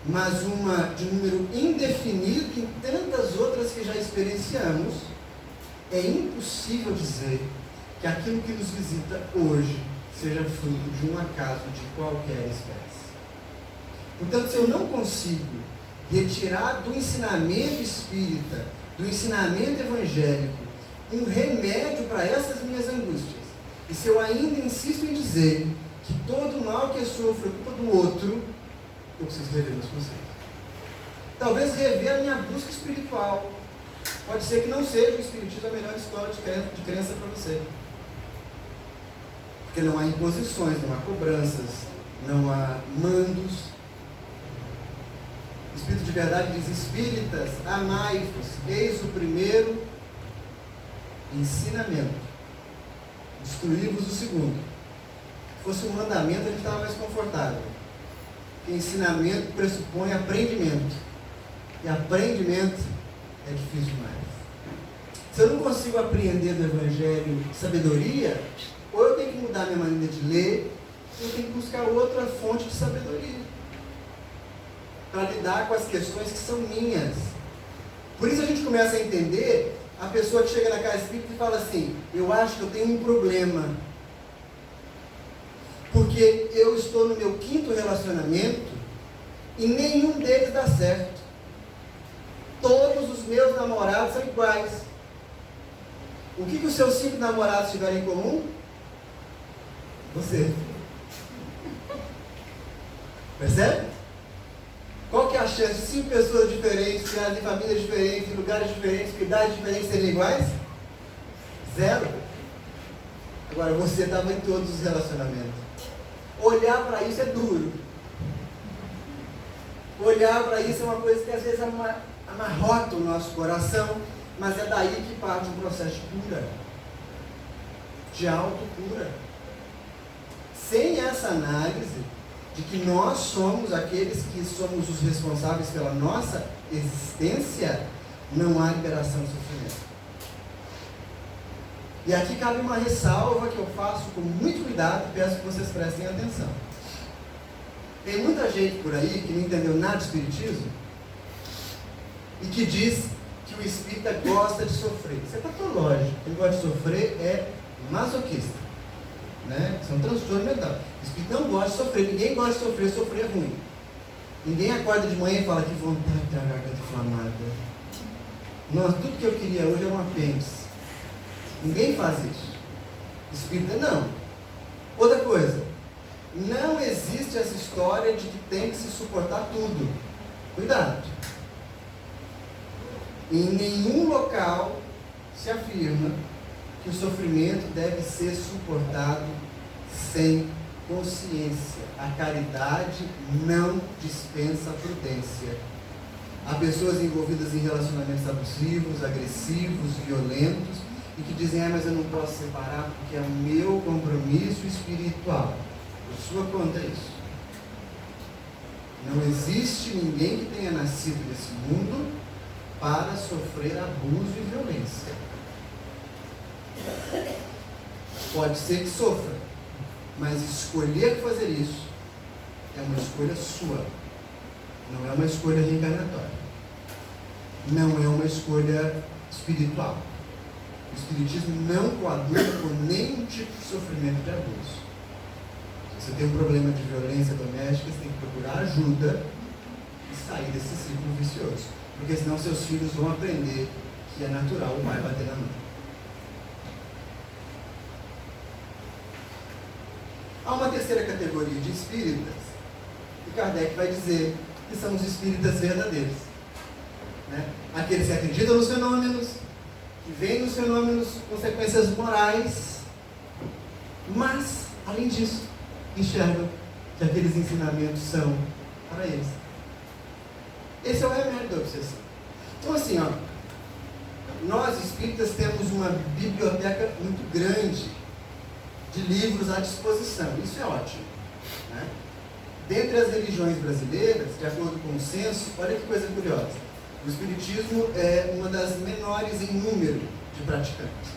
mas uma de número indefinido em tantas outras que já experienciamos, é impossível dizer que aquilo que nos visita hoje seja fruto de um acaso de qualquer espécie. Portanto, se eu não consigo retirar do ensinamento espírita, do ensinamento evangélico, um remédio para essas minhas angústias, e se eu ainda insisto em dizer que todo mal que eu sofro é culpa do outro, eu preciso rever meus conceitos. Talvez rever a minha busca espiritual. Pode ser que não seja o espiritismo a melhor escola de crença para você. Porque não há imposições, não há cobranças, não há mandos. O Espírito de Verdade diz: espíritas, amai-vos, eis o primeiro ensinamento, instruí-vos o segundo. Se fosse um mandamento, a gente estava mais confortável. Porque ensinamento pressupõe aprendimento, e aprendimento é difícil demais. Se eu não consigo apreender do Evangelho sabedoria, ou eu tenho que mudar minha maneira de ler, ou eu tenho que buscar outra fonte de sabedoria para lidar com as questões que são minhas. Por isso a gente começa a entender a pessoa que chega na casa espírita e fala assim: eu acho que eu tenho um problema, porque eu estou no meu 5º relacionamento e nenhum deles dá certo. Todos os meus namorados são iguais. O que os seus 5 namorados tiveram em comum? Você. Percebe? Qual que é a chance de 5 pessoas diferentes, criadas em famílias diferentes, em lugares diferentes, com idades diferentes, serem iguais? 0. Agora, você estava em todos os relacionamentos. Olhar para isso é duro. Olhar para isso é uma coisa que às vezes amarrota o nosso coração, mas é daí que parte um processo de cura, de autocura. Sem essa análise de que nós somos aqueles que somos os responsáveis pela nossa existência, não há liberação do sofrimento. E aqui cabe uma ressalva que eu faço com muito cuidado e peço que vocês prestem atenção. Tem muita gente por aí que não entendeu nada de espiritismo e que diz que o espírita gosta de sofrer. Isso é patológico. Quem gosta de sofrer é masoquista, né? Isso é um transtorno mental. O espírito não gosta de sofrer. Ninguém gosta de sofrer. Sofrer é ruim. Ninguém acorda de manhã e fala: que vontade de ter a garganta inflamada. Nossa, tudo que eu queria hoje era um apêndice. Ninguém faz isso. Espírita não. Outra coisa, não existe essa história de que tem que se suportar tudo. Cuidado. Em nenhum local se afirma que o sofrimento deve ser suportado sem consciência. A caridade não dispensa a prudência. Há pessoas envolvidas em relacionamentos abusivos, agressivos, violentos, e que dizem: mas eu não posso separar porque é o meu compromisso espiritual. Por sua conta é isso. Não existe ninguém que tenha nascido nesse mundo para sofrer abuso e violência. Pode ser que sofra, mas escolher fazer isso é uma escolha sua. Não é uma escolha reencarnatória. Não é uma escolha espiritual. O espiritismo não coaduna por nenhum tipo de sofrimento de abuso. Se você tem um problema de violência doméstica, você tem que procurar ajuda e sair desse ciclo vicioso. Porque senão seus filhos vão aprender que é natural o pai bater na mãe. Há uma terceira categoria de espíritas, e Kardec vai dizer que são os espíritas verdadeiros. Né? Aqueles que acreditam nos fenômenos, que veem nos fenômenos consequências morais, mas, além disso, enxergam que aqueles ensinamentos são para eles. Esse é o remédio da obsessão. Então, assim, ó, nós espíritas temos uma biblioteca muito grande de livros à disposição. Isso é ótimo. Né? Dentre as religiões brasileiras, de acordo com o censo, olha que coisa curiosa. O espiritismo é uma das menores em número de praticantes.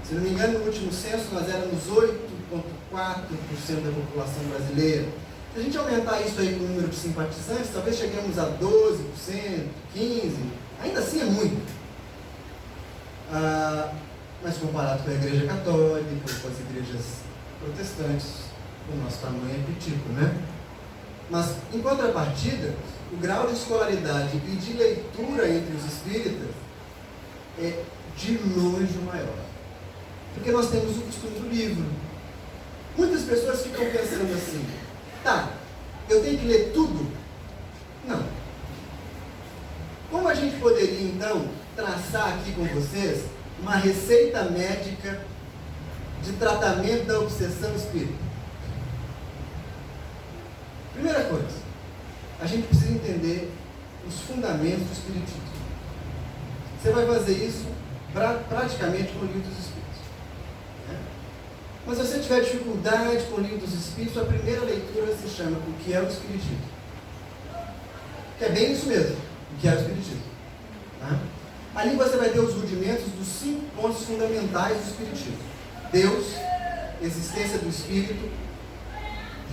Se não me engano, no último censo nós éramos 8,4% da população brasileira. Se a gente aumentar isso aí com o número de simpatizantes, talvez cheguemos a 12%, 15%. Ainda assim é muito. Mas comparado com a Igreja Católica, com as igrejas protestantes, o nosso tamanho é pequeno, né? Mas, em contrapartida, o grau de escolaridade e de leitura entre os espíritas é de longe o maior. Porque nós temos o costume do livro. Muitas pessoas ficam pensando assim, tá, eu tenho que ler tudo? Não. Como a gente poderia, então, traçar aqui com vocês uma receita médica de tratamento da obsessão espírita? Primeira coisa, a gente precisa entender os fundamentos do espiritismo. Você vai fazer isso praticamente com o livro dos Espíritos. Né? Mas se você tiver dificuldade com o livro dos Espíritos, a primeira leitura se chama O que é o Espiritismo. Que é bem isso mesmo, o que é o Espiritismo. Tá? Ali você vai ter os rudimentos dos 5 pontos fundamentais do Espiritismo: Deus, existência do Espírito,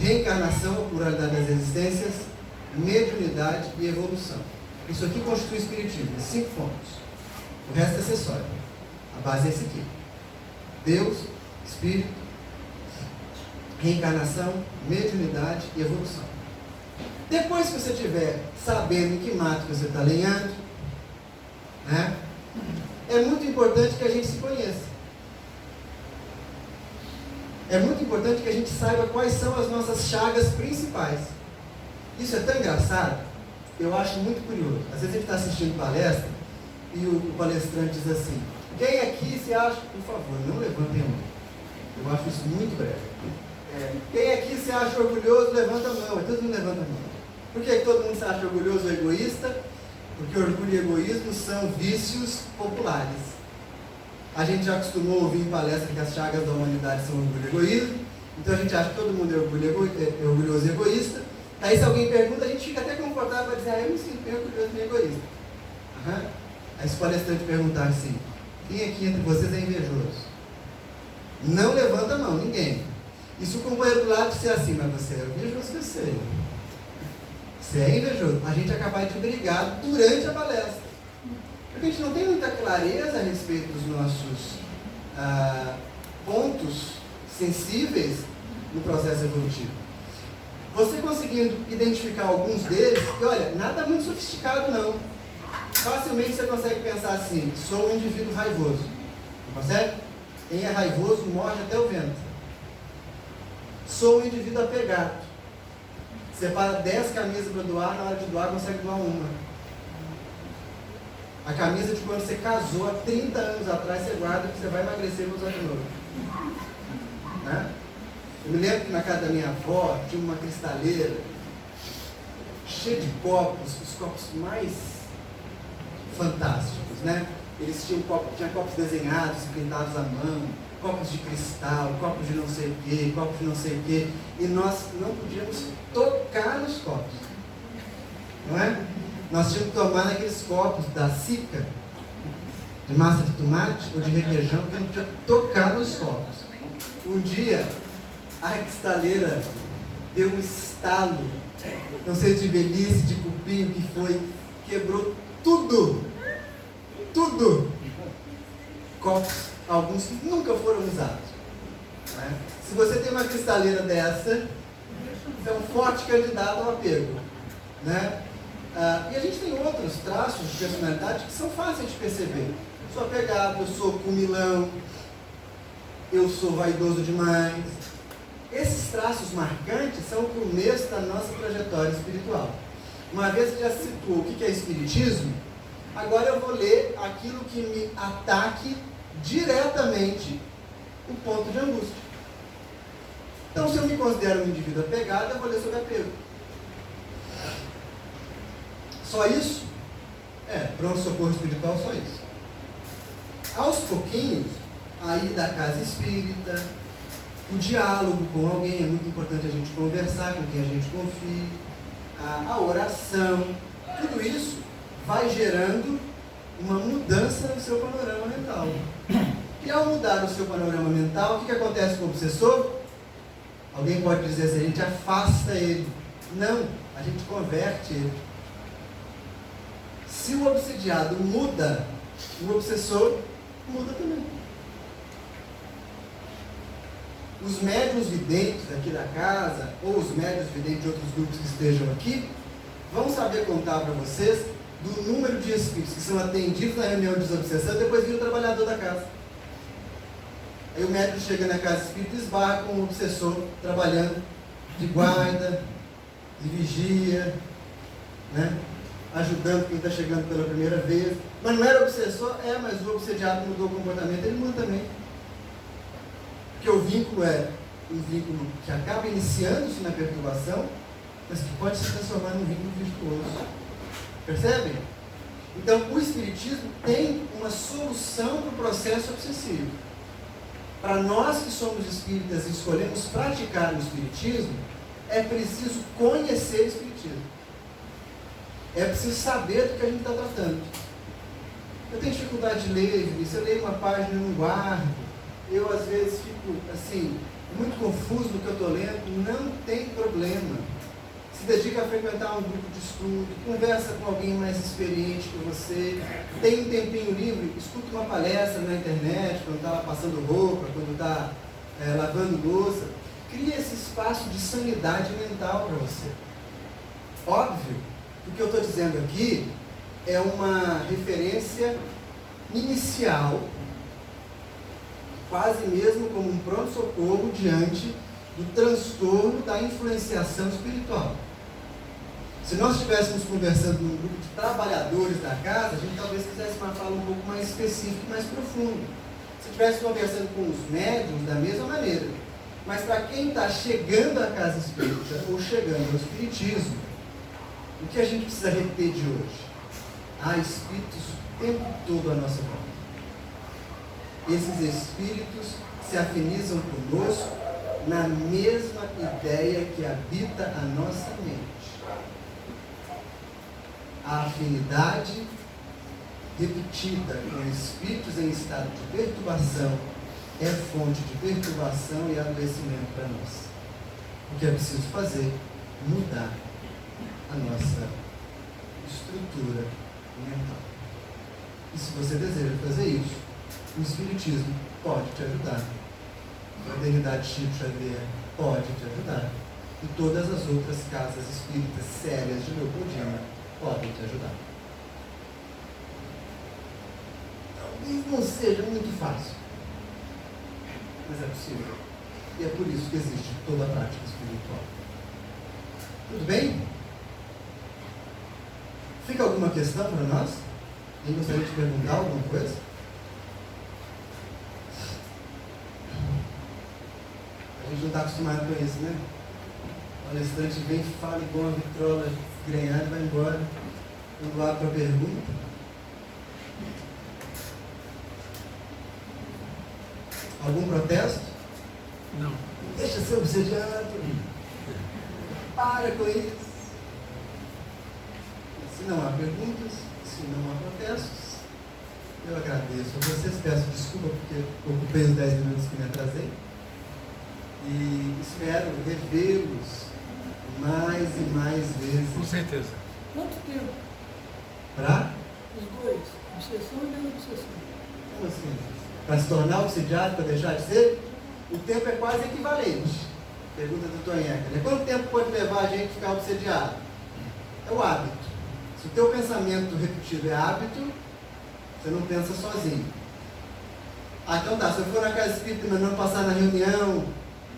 reencarnação, pluralidade das existências, mediunidade e evolução. Isso aqui constitui o Espiritismo, 5 pontos. O resto é acessório. A base é esse aqui: Deus, Espírito, reencarnação, mediunidade e evolução. Depois que você estiver sabendo em que mato você está lenhando, né, é muito importante que a gente se conheça. É muito importante que a gente saiba quais são as nossas chagas principais. Isso é tão engraçado, eu acho muito curioso. Às vezes a gente está assistindo palestra e o palestrante diz assim: quem aqui se acha, por favor, não levantem a mão. Eu acho isso muito breve. Quem aqui se acha orgulhoso, levanta a mão. Todo mundo levanta a mão. Por que todo mundo se acha orgulhoso ou egoísta? Porque orgulho e egoísmo são vícios populares. A gente já acostumou a ouvir em palestra que as chagas da humanidade são orgulho e egoísmo, então a gente acha que todo mundo é orgulhoso e egoísta. Aí se alguém pergunta, a gente fica até confortável para dizer: eu me sinto bem orgulhoso e egoísta. Aí se o palestrante perguntar assim: quem aqui entre vocês é invejoso? Não levanta a mão, ninguém. E se o companheiro do lado disser assim: mas você é invejoso, eu sei. Você é invejoso. A gente é capaz de brigar durante a palestra. Porque a gente não tem muita clareza a respeito dos nossos pontos sensíveis no processo evolutivo. Você conseguindo identificar alguns deles, e olha, nada muito sofisticado não. Facilmente você consegue pensar assim: sou um indivíduo raivoso. Não consegue? Quem é raivoso morre até o vento. Sou um indivíduo apegado. Separa 10 camisas para doar, na hora de doar consegue doar uma. A camisa de quando você casou há 30 anos atrás, você guarda que você vai emagrecer e usar de novo. Né? Eu me lembro que na casa da minha avó tinha uma cristaleira cheia de copos, os copos mais fantásticos, né? Eles tinham copos desenhados e pintados à mão, copos de cristal, copos de não sei o quê, copos de não sei o quê, e nós não podíamos tocar nos copos, não é? Nós tínhamos que tomar naqueles copos da Sica, de massa de tomate ou de requeijão, que não podia tocar nos copos. Um dia, a cristaleira deu um estalo Não sei de velhice, de cupim, o que foi, quebrou tudo. Tudo. Copos, alguns que nunca foram usados. Né? Se você tem uma cristaleira dessa, é um forte candidato ao apego. Né? E a gente tem outros traços de personalidade que são fáceis de perceber. Eu sou apegado, eu sou comilão, eu sou vaidoso demais. Esses traços marcantes são o começo da nossa trajetória espiritual. Uma vez que já citou o que é espiritismo, agora eu vou ler aquilo que me ataque diretamente o ponto de angústia. Então, se eu me considero um indivíduo apegado, eu vou ler sobre apego. Só isso? Pronto-socorro espiritual, só isso. Aos pouquinhos, aí da casa espírita, o diálogo com alguém, é muito importante a gente conversar com quem a gente confia, a oração, tudo isso vai gerando uma mudança no seu panorama mental. E ao mudar o seu panorama mental, o que acontece com o obsessor? Alguém pode dizer assim, a gente afasta ele. Não, a gente converte ele. Se o obsidiado muda, o obsessor muda também. Os médiuns videntes aqui da casa, ou os médiuns videntes de outros grupos que estejam aqui, vão saber contar para vocês do número de espíritos que são atendidos na reunião de desobsessão e depois vira o trabalhador da casa. Aí o médico chega na casa espírita e esbarra com o obsessor trabalhando de guarda, de vigia, né? Ajudando quem está chegando pela primeira vez. Mas não era obsessor? Mas o obsediado mudou o comportamento, ele muda também. Porque o vínculo é um vínculo que acaba iniciando-se na perturbação, mas que pode se transformar num vínculo virtuoso. Percebem? Então, o Espiritismo tem uma solução para o processo obsessivo. Para nós que somos espíritas e escolhemos praticar o Espiritismo, é preciso conhecer o Espiritismo. É preciso saber do que a gente está tratando. Eu tenho dificuldade de ler, se eu leio uma página e não guardo, eu às vezes fico assim, muito confuso no que eu estou lendo, não tem problema. Se dedica a frequentar um grupo de estudo, conversa com alguém mais experiente que você, tem um tempinho livre, escuta uma palestra na internet, quando está passando roupa, quando está lavando louça, cria esse espaço de sanidade mental para você. Óbvio, o que eu estou dizendo aqui é uma referência inicial, quase mesmo como um pronto-socorro diante do transtorno da influenciação espiritual. Se nós estivéssemos conversando num grupo de trabalhadores da casa, a gente talvez quisesse uma fala um pouco mais específica e mais profunda. Se estivesse conversando com os médiuns, da mesma maneira. Mas para quem está chegando à casa espírita ou chegando ao espiritismo, o que a gente precisa reter de hoje? Há espíritos o tempo todo à nossa volta. Esses espíritos se afinizam conosco na mesma ideia que habita a nossa mente. A afinidade repetida com espíritos em estado de perturbação é fonte de perturbação e adoecimento para nós. O que é preciso fazer? Mudar a nossa estrutura mental. E se você deseja fazer isso, o Espiritismo pode te ajudar. A Fraternidade Chico Xavier pode te ajudar. E todas as outras casas espíritas sérias de Leopoldina podem te ajudar. Talvez não seja muito fácil, mas é possível. E é por isso que existe toda a prática espiritual. Tudo bem? Fica alguma questão para nós? Quem gostaria de perguntar alguma coisa? A gente não está acostumado com isso, né? O palestrante vem, fala igual uma vitrola grenhada e vai embora. Vamos lá para a pergunta. Algum protesto? Não. Deixa ser obsediado. Para com isso. Se não há perguntas, se não há protestos, eu agradeço a vocês. Peço desculpa porque ocupei os 10 minutos que me atrasei. E espero revê-los mais e mais vezes. Com certeza. Quanto tempo? Para? Os dois. Obsessão e desobsessão. Como assim? Para se tornar obsidiado, para deixar de ser? O tempo é quase equivalente. Pergunta do Tonheca, né? Quanto tempo pode levar a gente a ficar obsediado? É o hábito. Se o teu pensamento repetido é hábito, você não pensa sozinho. Então tá, se eu for na casa espírita, mas não passar na reunião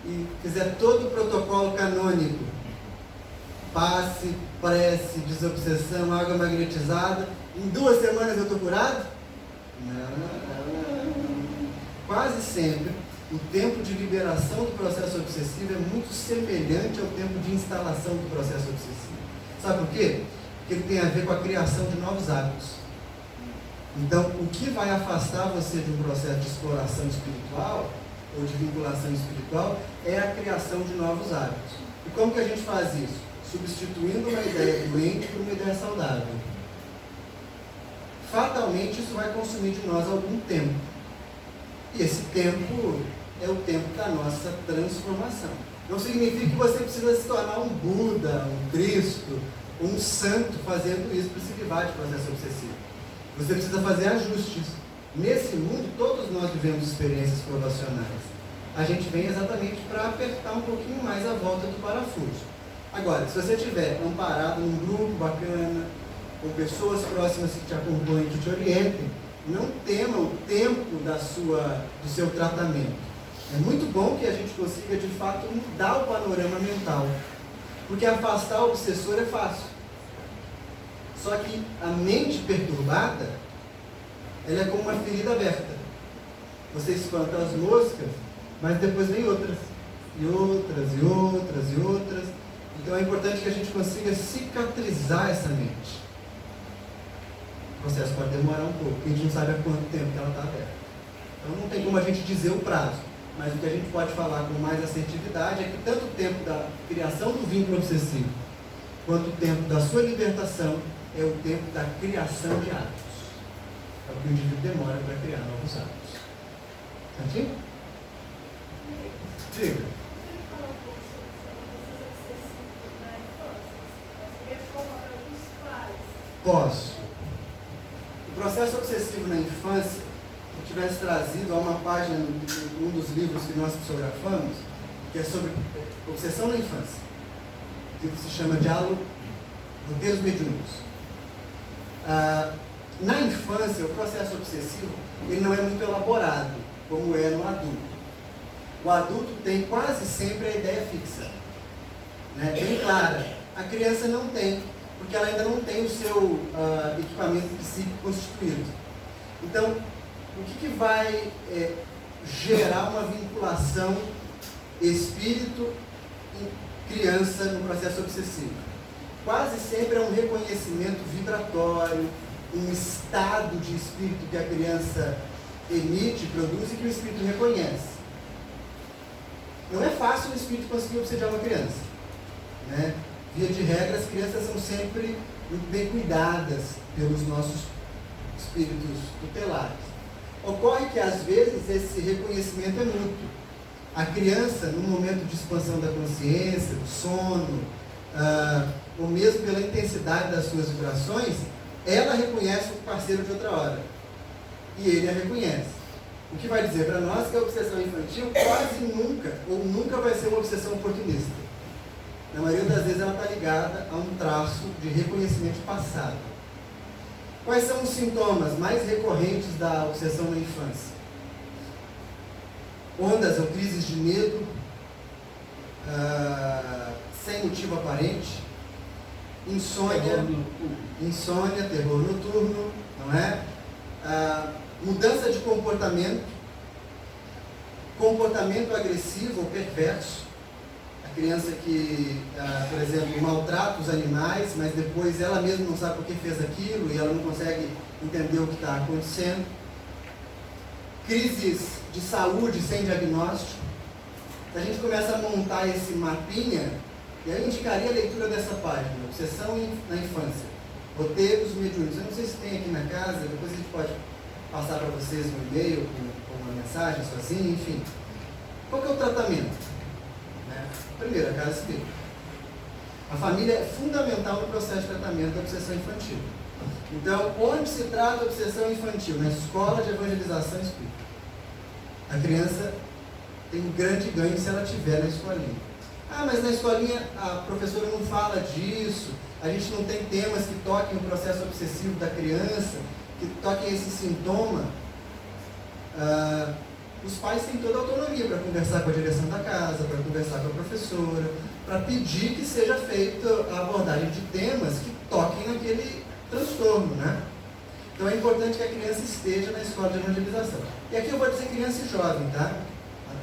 e fizer todo o protocolo canônico, passe, prece, desobsessão, água magnetizada, em 2 semanas eu estou curado? Não. Quase sempre, o tempo de liberação do processo obsessivo é muito semelhante ao tempo de instalação do processo obsessivo. Sabe por quê? Porque ele tem a ver com a criação de novos hábitos. Então, o que vai afastar você de um processo de exploração espiritual ou de vinculação espiritual é a criação de novos hábitos. E como que a gente faz isso? Substituindo uma ideia doente por uma ideia saudável. Fatalmente, isso vai consumir de nós algum tempo. E esse tempo é o tempo da nossa transformação. Não significa que você precisa se tornar um Buda, um Cristo, um santo fazendo isso para se livrar de processo obsessivo. Você precisa fazer ajustes. Nesse mundo, todos nós vivemos experiências provacionais. A gente vem exatamente para apertar um pouquinho mais a volta do parafuso. Agora, se você estiver amparado num grupo bacana, com pessoas próximas que te acompanhem, que te orientem, não tema o tempo do seu tratamento. É muito bom que a gente consiga, de fato, mudar o panorama mental. Porque afastar o obsessor é fácil. Só que a mente perturbada, ela é como uma ferida aberta. Você espanta as moscas, mas depois vem outras. E outras, e outras, e outras. Então é importante que a gente consiga cicatrizar essa mente. O processo pode demorar um pouco, porque a gente não sabe há quanto tempo que ela está aberta. Então não tem como a gente dizer o prazo. Mas o que a gente pode falar com mais assertividade é que tanto o tempo da criação do vínculo obsessivo, quanto o tempo da sua libertação, é o tempo da criação de hábitos. É o que o indivíduo demora para criar novos hábitos. Certinho? Diga. Posso. O processo obsessivo na infância, se eu tivesse trazido a uma página em um dos livros que nós psicografamos, que é sobre obsessão na infância. O livro se chama Diálogo, Roteiros Mediúnicos. Na infância, o processo obsessivo ele não é muito elaborado, como é no adulto. O adulto tem quase sempre a ideia fixa, né, bem clara. A criança não tem, porque ela ainda não tem o seu equipamento psíquico constituído. Então, o que vai gerar uma vinculação espírito e criança no processo obsessivo? Quase sempre é um reconhecimento vibratório, um estado de espírito que a criança emite, produz e que o espírito reconhece. Não é fácil o espírito conseguir obsediar uma criança, né? Via de regra, as crianças são sempre muito bem cuidadas pelos nossos espíritos tutelares. Ocorre que, às vezes, esse reconhecimento é mútuo. A criança, no momento de expansão da consciência, do sono, ou mesmo pela intensidade das suas vibrações, ela reconhece o parceiro de outra hora. E ele a reconhece. O que vai dizer para nós que a obsessão infantil quase nunca, ou nunca vai ser uma obsessão oportunista. Na maioria das vezes ela está ligada a um traço de reconhecimento passado. Quais são os sintomas mais recorrentes da obsessão na infância? Ondas ou crises de medo, sem motivo aparente, insônia, terror noturno, não é? Mudança de comportamento agressivo ou perverso. A criança que, por exemplo, maltrata os animais, mas depois ela mesma não sabe por que fez aquilo e ela não consegue entender o que está acontecendo. Crises de saúde sem diagnóstico. Se a gente começa a montar esse mapinha, e aí eu indicaria a leitura dessa página, Obsessão na Infância, Roteiros Mediúnicos. Eu não sei se tem aqui na casa, depois a gente pode passar para vocês um e-mail com uma mensagem sozinho, enfim. Qual que é o tratamento? Primeiro, a casa espírita. A família é fundamental no processo de tratamento da obsessão infantil. Então, onde se trata a obsessão infantil? Na escola de evangelização espírita. A criança tem um grande ganho se ela estiver na escolinha. Ah, mas na escolinha a professora não fala disso, a gente não tem temas que toquem o processo obsessivo da criança, que toquem esse sintoma. Os pais têm toda a autonomia para conversar com a direção da casa, para conversar com a professora, para pedir que seja feita a abordagem de temas que toquem naquele transtorno, né? Então é importante que a criança esteja na escola de evangelização. E aqui eu vou dizer criança e jovem, tá?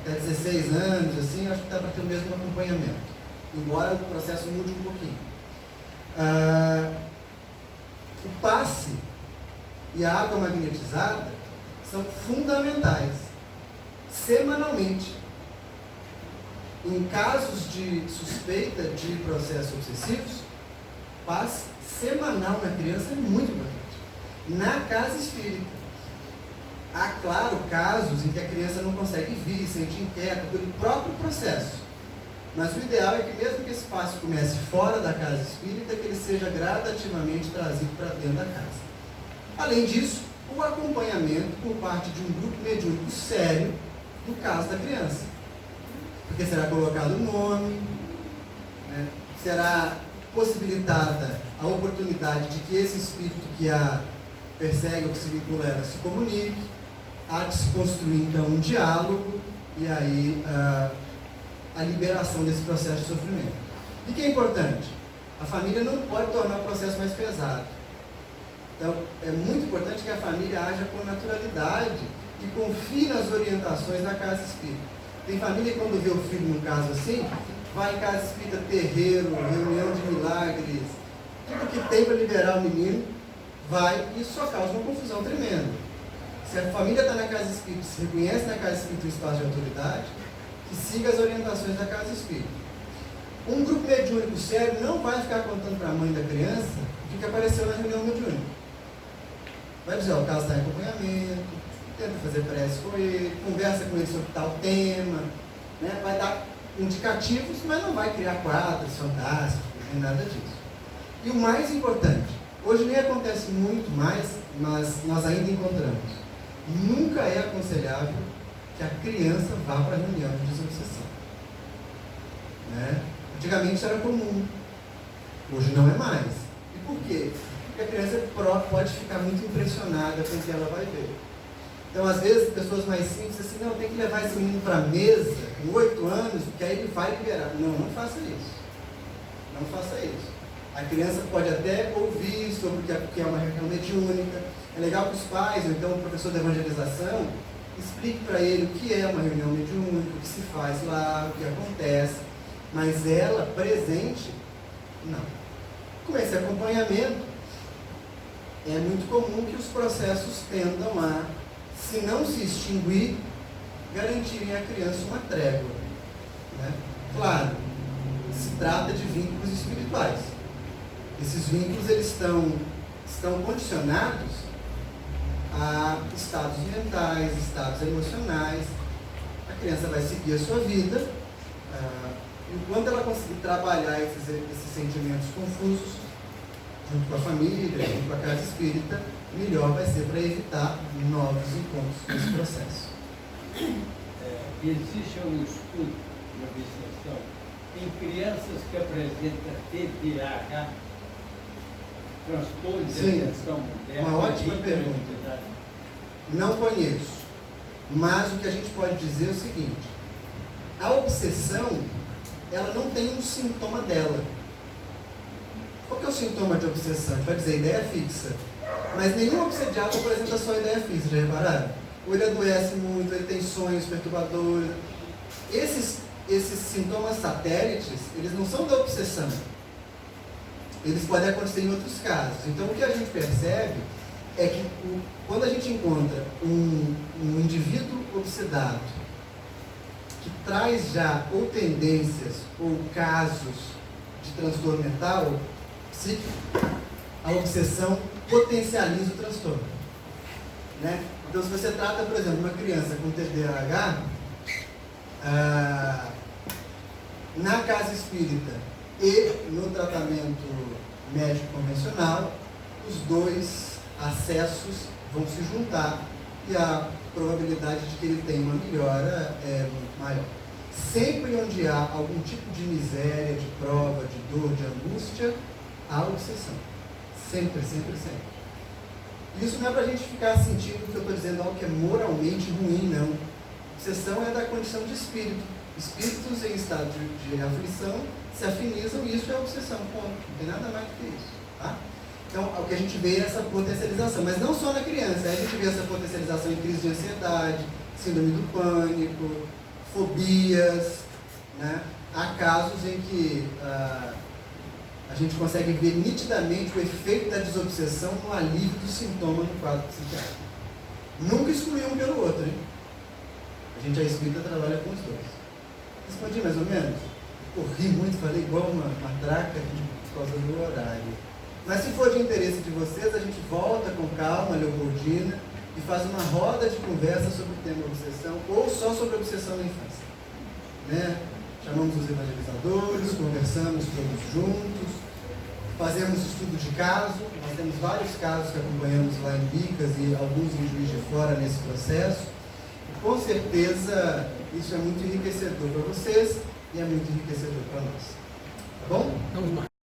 Até 16 anos, assim, acho que dá para ter o mesmo acompanhamento, embora o processo mude um pouquinho. O passe e a água magnetizada são fundamentais, semanalmente. Em casos de suspeita de processos obsessivos, passe semanal na criança é muito importante. Na casa espírita, há, claro, casos em que a criança não consegue vir, se sente inquieta pelo próprio processo. Mas o ideal é que, mesmo que esse passo comece fora da casa espírita, que ele seja gradativamente trazido para dentro da casa. Além disso, o acompanhamento por parte de um grupo mediúnico sério do caso da criança. Porque será colocado o nome, né? Será possibilitada a oportunidade de que esse espírito que a persegue ou que se vincula a ela se comunique, há de se construir então um diálogo e aí a liberação desse processo de sofrimento. E que é importante? A família não pode tornar o processo mais pesado. Então, é muito importante que a família haja com naturalidade e confie nas orientações da casa espírita. Tem família que, quando vê o filho num caso assim, vai em casa espírita, terreiro, reunião de milagres, tudo que tem para liberar o menino, vai e isso só causa uma confusão tremenda. Se a família está na casa espírita, se reconhece na casa espírita um espaço de autoridade, que siga as orientações da casa espírita. Um grupo mediúnico sério não vai ficar contando para a mãe da criança o que apareceu na reunião mediúnica. Vai dizer, ó, o caso está em acompanhamento, tenta fazer prece com ele, conversa com ele sobre tal tema, né? Vai dar indicativos, mas não vai criar quadros fantásticos, nem nada disso. E o mais importante, hoje nem acontece muito mais, mas nós ainda encontramos. Nunca é aconselhável que a criança vá para a reunião de desobsessão. Né? Antigamente isso era comum, hoje não é mais. E por quê? Porque a criança pode ficar muito impressionada com o que ela vai ver. Então, às vezes, pessoas mais simples assim, não, tem que levar esse menino para a mesa com 8 anos, porque aí ele vai liberar. Não, não faça isso. Não faça isso. A criança pode até ouvir sobre o que é uma reunião mediúnica. É legal que os pais, ou então o professor da evangelização, explique para ele o que é uma reunião mediúnica, o que se faz lá, o que acontece. Mas ela, presente, não. Com esse acompanhamento, é muito comum que os processos tendam a, se não se extinguir, garantirem à criança uma trégua. Né? Claro, se trata de vínculos espirituais. Esses vínculos eles estão condicionados a estados mentais, estados emocionais. A criança vai seguir a sua vida, enquanto ela conseguir trabalhar esses sentimentos confusos, junto com a família, junto com a casa espírita, melhor vai ser para evitar novos encontros nesse processo. Existe um estudo de obsessão em crianças que apresentam TDAH, transtorno de atenção moderna. Uma ótima pergunta. Não conheço, mas o que a gente pode dizer é o seguinte: a obsessão, ela não tem um sintoma dela. Qual que é o sintoma de obsessão? A gente vai dizer ideia fixa. Mas nenhum obsediado apresenta só ideia fixa, já repararam? Ou ele adoece muito, ele tem sonhos perturbadores. Esses sintomas satélites, eles não são da obsessão. Eles podem acontecer em outros casos. Então, o que a gente percebe é que quando a gente encontra um indivíduo obsedado que traz já ou tendências ou casos de transtorno mental psíquico, a obsessão potencializa o transtorno. Né? Então, se você trata, por exemplo, uma criança com TDAH, na casa espírita, E no tratamento médico convencional, os dois acessos vão se juntar e a probabilidade de que ele tenha uma melhora é muito maior. Sempre onde há algum tipo de miséria, de prova, de dor, de angústia, há obsessão. Sempre, sempre, sempre. Isso não é para a gente ficar sentindo que eu estou dizendo algo que é moralmente ruim, não. Obsessão é da condição de espírito. Espíritos em estado de aflição se afinizam e isso é obsessão, ponto. Não tem nada mais do que isso. Tá? Então, o que a gente vê é essa potencialização, mas não só na criança. A gente vê essa potencialização em crise de ansiedade, síndrome do pânico, fobias, né? Há casos em que a gente consegue ver nitidamente o efeito da desobsessão no alívio do sintoma no quadro psiquiátrico. Nunca exclui um pelo outro, hein? A gente, a espírita, trabalha com os dois. Respondi mais ou menos? Corri muito, falei igual uma matraca por causa do horário. Mas se for de interesse de vocês, a gente volta com calma, Leopoldina, e faz uma roda de conversa sobre o tema obsessão, ou só sobre a obsessão na infância. Né? Chamamos os evangelizadores, conversamos todos juntos, fazemos estudo de caso, nós temos vários casos que acompanhamos lá em Bicas e alguns em Juiz de Fora nesse processo. E, com certeza, isso é muito enriquecedor para vocês e é muito enriquecedor para nós. Tá bom? Vamos mais.